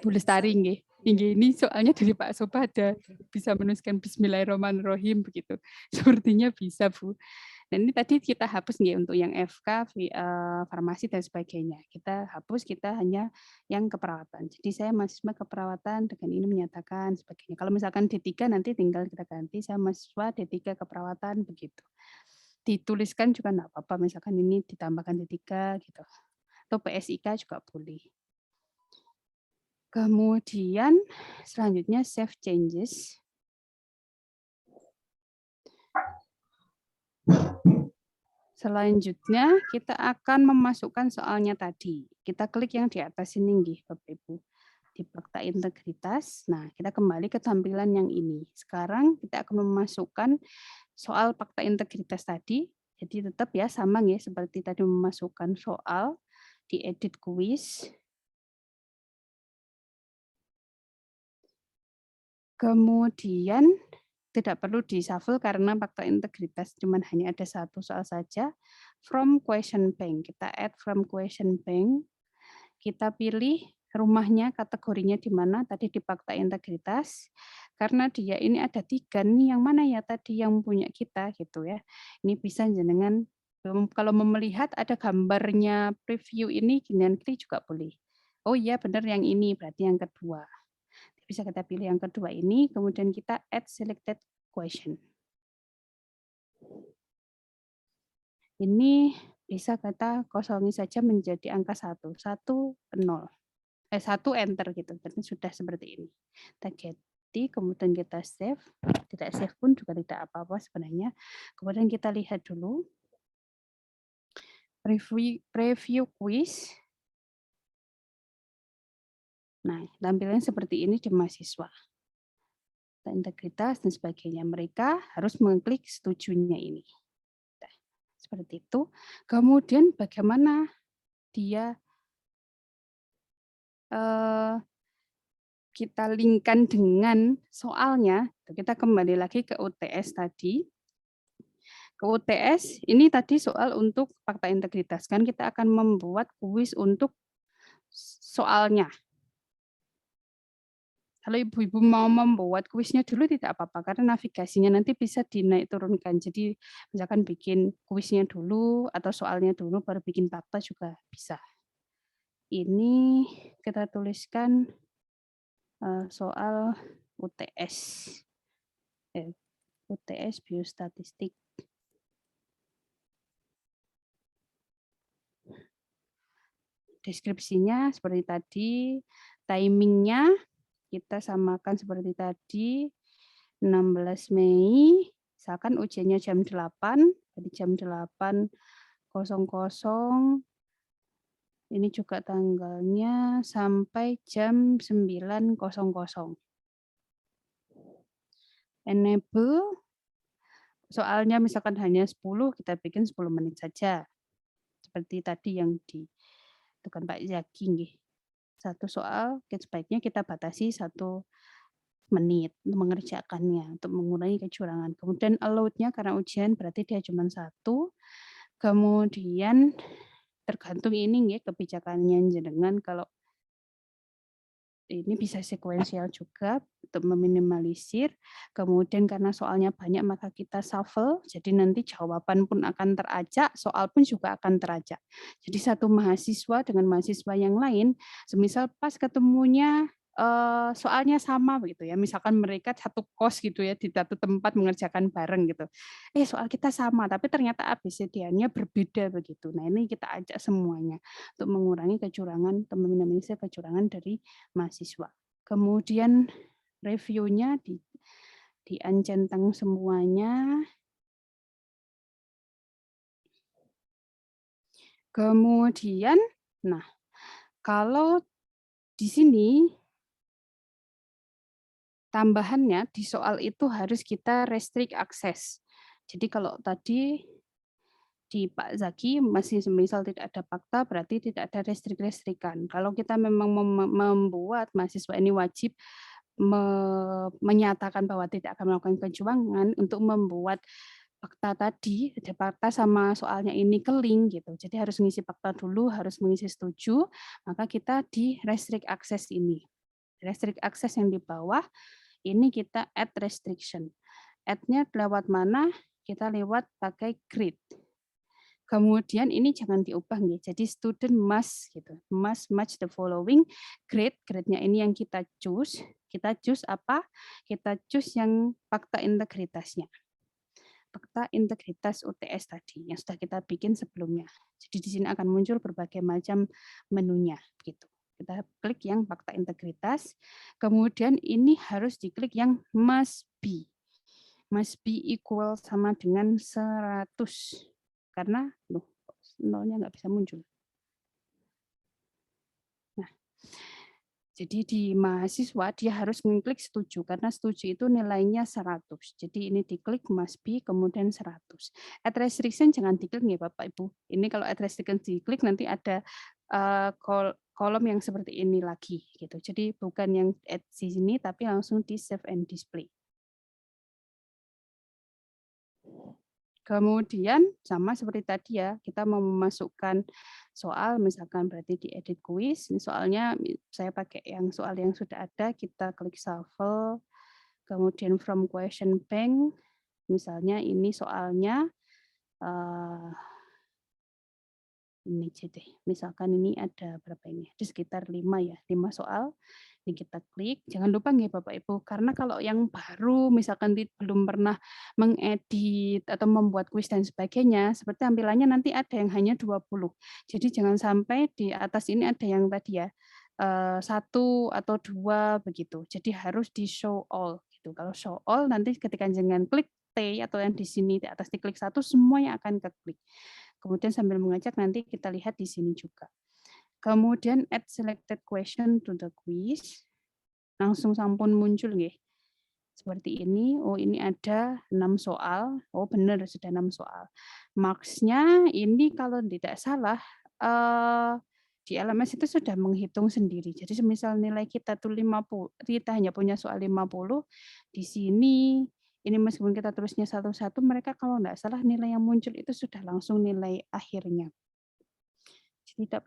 S9: Bu Lestari nggih. Ini soalnya dari Pak Soba ada bisa menuliskan Bismillahirrahmanirrahim begitu. Sepertinya bisa Bu. Dan ini tadi kita hapus nggih untuk yang FK, farmasi dan sebagainya. Kita hapus, kita hanya yang keperawatan. Jadi saya mahasiswa keperawatan dengan ini menyatakan sebagainya. Kalau misalkan D3 nanti tinggal kita ganti saya mahasiswa D3 keperawatan begitu. Dituliskan juga enggak apa-apa, misalkan ini ditambahkan D3 gitu. Atau PSIK juga boleh. Kemudian selanjutnya save changes. Selanjutnya kita akan memasukkan soalnya tadi. Kita klik yang di atas ini nggih Bapak Ibu. Di fakta integritas. Nah, kita kembali ke tampilan yang ini. Sekarang kita akan memasukkan soal fakta integritas tadi. Jadi tetap ya sama ya seperti tadi memasukkan soal di edit quiz. Kemudian tidak perlu di-shuffle karena fakta integritas cuman hanya ada satu soal saja. From question bank, kita add from question bank. Kita pilih rumahnya, kategorinya di mana, tadi di fakta integritas. karena dia ini ada 3 nih, yang mana ya tadi yang punya kita gitu ya. Ini bisa jenengan kalau mau melihat ada gambarnya preview ini dengan klik juga boleh. Oh iya benar yang ini, berarti yang kedua. Bisa kita pilih yang kedua ini, kemudian kita add selected question. Ini bisa kita kosongi saja menjadi angka 1, 1, 0. 1 enter gitu, berarti sudah seperti ini. Kita ganti, kemudian kita save, tidak save pun juga tidak apa-apa sebenarnya. Kemudian kita lihat dulu preview quiz. Nah, tampilannya seperti ini di mahasiswa. Integritas dan sebagainya. Mereka harus mengklik setujunya ini. Nah, seperti itu. Kemudian bagaimana dia kita linkkan dengan soalnya. Kita kembali lagi ke UTS tadi. Ke UTS, ini tadi soal untuk fakta integritas. Kan kita akan membuat kuis untuk soalnya. Kalau ibu-ibu mau membuat kuisnya dulu tidak apa-apa, karena navigasinya nanti bisa dinaik turunkan. Jadi misalkan bikin kuisnya dulu atau soalnya dulu, baru bikin fakta juga bisa. Ini kita tuliskan soal UTS. UTS biostatistik. Deskripsinya seperti tadi, timingnya kita samakan seperti tadi, 16 Mei, misalkan ujiannya jam 8, jadi jam 8.00, ini juga tanggalnya sampai jam 9.00. Enable, soalnya misalkan hanya 10, kita bikin 10 menit saja. Seperti tadi yang ditentukan Pak Zaki. Satu soal, sebaiknya kita batasi 1 menit untuk mengerjakannya, untuk mengurangi kecurangan. Kemudian allowed-nya karena ujian berarti dia cuma 1. Kemudian tergantung ini ya kebijakannya jenengan, kalau ini bisa sekuensial juga untuk meminimalisir. Kemudian karena soalnya banyak maka kita shuffle, jadi nanti jawaban pun akan teracak, soal pun juga akan teracak. Jadi satu mahasiswa dengan mahasiswa yang lain, semisal pas ketemunya soalnya sama begitu ya, misalkan mereka satu kos gitu ya, di satu tempat mengerjakan bareng gitu. Soal kita sama, tapi ternyata ABCD-nya berbeda begitu. Nah ini kita ajak semuanya untuk mengurangi kecurangan atau meminimalisir kecurangan dari mahasiswa. Kemudian reviewnya diancentang semuanya. Kemudian, nah kalau di sini tambahannya di soal itu harus kita restrict akses. Jadi kalau tadi di Pak Zaki masih semisal tidak ada fakta, berarti tidak ada restrikan. Kalau kita memang membuat mahasiswa ini wajib menyatakan bahwa tidak akan melakukan kecurangan untuk membuat fakta tadi, ada fakta sama soalnya ini ke link gitu. Jadi harus mengisi fakta dulu, harus mengisi setuju, maka kita di restrict akses ini. Restrict akses yang di bawah, ini kita add restriction. Add-nya lewat mana? Kita lewat pakai grid. Kemudian ini jangan diubah nih. Jadi student must gitu. Must match the following grade. Grade-nya ini yang kita choose. Kita choose apa? Kita choose yang fakta integritasnya. Fakta integritas UTS tadi yang sudah kita bikin sebelumnya. Jadi di sini akan muncul berbagai macam menunya gitu. Kita klik yang fakta integritas. Kemudian ini harus diklik yang must be. Must be equal sama dengan 100. Karena nolnya nggak bisa muncul. Nah, jadi di mahasiswa dia harus mengklik setuju, karena setuju itu nilainya 100. Jadi ini diklik must be, kemudian 100. Add restriction jangan diklik ya Bapak Ibu. Ini kalau add restriction diklik nanti ada kolom yang seperti ini lagi. Gitu. Jadi bukan yang add di sini, tapi langsung di save and display. Kemudian sama seperti tadi ya, kita mau memasukkan soal, misalkan berarti di edit quiz, soalnya saya pakai yang soal yang sudah ada, kita klik shuffle, Kemudian from question bank, misalnya ini soalnya ini aja deh. Misalkan ini ada berapa ini? Ada sekitar 5 ya, 5 soal. Ini kita klik. Jangan lupa nih Bapak Ibu, karena kalau yang baru misalkan belum pernah mengedit atau membuat kuis dan sebagainya, seperti tampilannya nanti ada yang hanya 20. Jadi jangan sampai di atas ini ada yang tadi ya, 1 atau 2 begitu. Jadi harus di show all gitu. Kalau show all nanti ketika jangan klik T atau yang di sini di atas diklik 1 semuanya akan keklik. Kemudian sambil mengajak nanti kita lihat di sini juga. Kemudian add selected question to the quiz. Langsung sampun muncul nggih. Seperti ini. Oh, ini ada 6 soal. Oh, benar sudah 6 soal. Marks-nya ini kalau tidak salah di LMS itu sudah menghitung sendiri. Jadi semisal nilai kita tuh 50, kita hanya punya soal 50, di sini ini meskipun kita tulisnya satu-satu, mereka kalau tidak salah nilai yang muncul itu sudah langsung nilai akhirnya. Jadi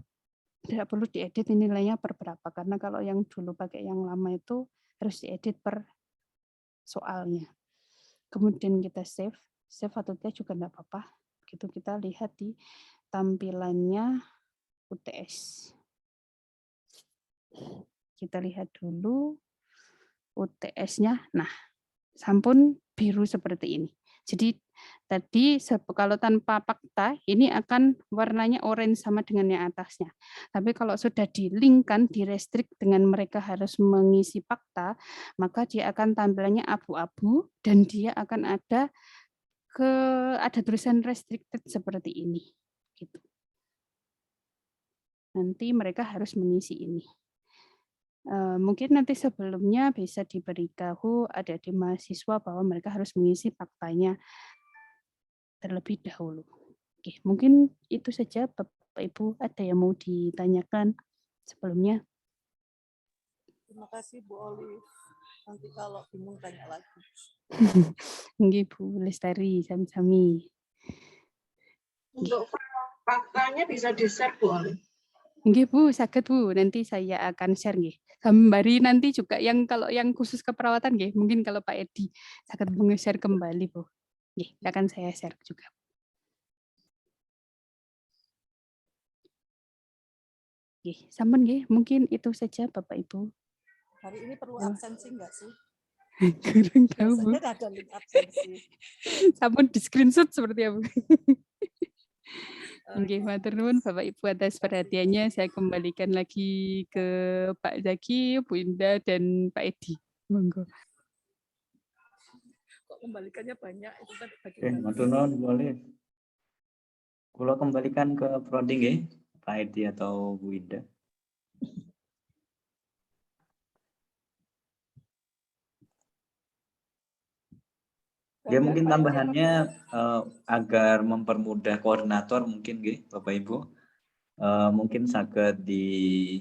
S9: tidak perlu diedit nilainya per berapa, karena kalau yang dulu pakai yang lama itu harus diedit per soalnya. Kemudian kita save atau tidak juga tidak apa-apa. Begitu kita lihat di tampilannya UTS. Kita lihat dulu UTS-nya. Nah, sampun biru seperti ini. Jadi tadi kalau tanpa fakta ini akan warnanya orange sama dengan yang atasnya. Tapi kalau sudah di-link-kan, di-restrict dengan mereka harus mengisi fakta, maka dia akan tampilannya abu-abu dan dia akan ada tulisan restricted seperti ini. Gitu. Nanti mereka harus mengisi ini. Mungkin nanti sebelumnya bisa diberitahu adik-adik mahasiswa bahwa mereka harus mengisi faktanya terlebih dahulu. Oke, mungkin itu saja Bapak Ibu. Ada yang mau ditanyakan sebelumnya?
S3: Terima kasih Bu Olive. Nanti kalau bingung tanya lagi.
S9: Nggih Bu Lestari, sami-sami.
S7: Untuk faktanya bisa di-share Bu Olive.
S9: Nggih Bu, saged Bu. Nanti saya akan share nggih. Sembari nanti juga yang kalau yang khusus keperawatan nggih, mungkin kalau Pak Edi saged menge-share kembali Bu. Nggih, akan saya share juga. Nggih, sampun nggih, mungkin itu saja Bapak Ibu.
S3: Hari ini perlu absensi enggak sih?
S9: Kurang tahu Bu.
S3: Biasanya ada link absensi.
S9: Sampun di screenshot seperti apa? Oke, matur nuwun Bapak Ibu atas perhatiannya. Saya kembalikan lagi ke Pak Zaki, Bu Indah, dan Pak Edi. Monggo.
S3: Kok kembalikannya banyak itu tadi
S1: Oke,
S3: bagaimana?
S1: matur nuwun boleh. Kula kembalikan ke Prodi nggih, Pak Edi atau Bu Indah. Ya mungkin tambahannya agar mempermudah koordinator mungkin nggih Bapak Ibu. Mungkin saged di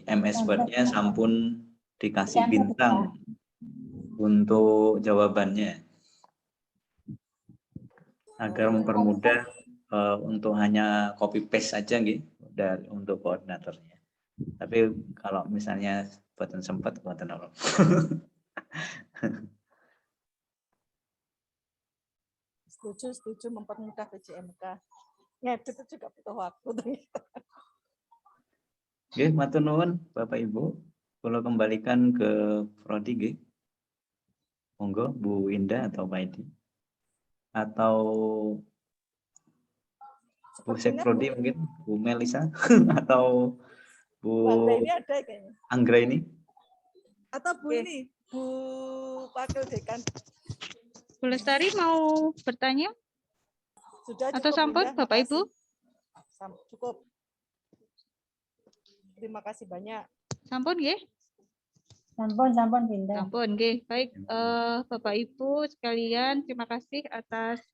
S1: MS Word-nya sampun dikasih bintang untuk jawabannya. Agar mempermudah untuk hanya copy paste saja nggih dari untuk koordinatornya. Tapi kalau misalnya boten sempat boten apa.
S3: Setuju mempermudah PJMK. Ngedit itu juga butuh waktu.
S1: Oke, matur nuwun Bapak Ibu. Kula kembalikan ke Prodi nggih. Monggo Bu Indah atau Pak Edi. Atau Bu Prodi mungkin Bu Melisa atau Bu
S3: Anggra ada kayaknya.
S1: Anggra ini.
S3: Atau Bu ini, Bu Wakil Dekan.
S10: Bu Lestari mau bertanya?
S3: Sudah
S10: atau
S3: cukup,
S10: sampun
S3: Indah,
S10: Bapak Ibu?
S3: Cukup. Terima kasih banyak.
S10: Sampun nggih?
S4: Sampun Binda.
S10: Sampun nggih. Baik Bapak Ibu sekalian, terima kasih atas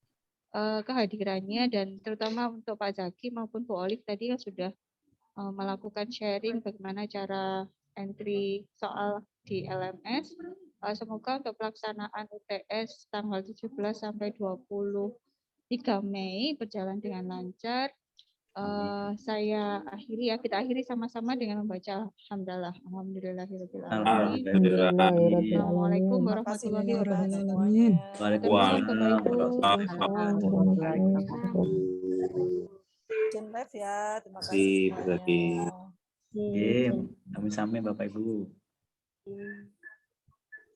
S10: kehadirannya dan terutama untuk Pak Zaki maupun Bu Olive tadi yang sudah melakukan sharing bagaimana cara entry soal di LMS. Semoga untuk pelaksanaan UTS tanggal 17 sampai 23 Mei berjalan dengan lancar. saya akhiri ya, kita akhiri sama-sama dengan membaca alhamdulillah, alhamdulillahirabbil alamin.
S1: Alhamdulillahirabbil
S10: Assalamualaikum
S3: Terima kasih
S10: warahmatullahi
S3: banyak
S10: wabarakatuh.
S3: semuanya.
S10: Hatur nuhun Bapak Ibu.
S3: Izin live ya. Terima
S2: Terima
S3: kasih
S2: kasih, Pak Zaki.
S3: semuanya.
S1: Oke, kami sampai Bapak Ibu.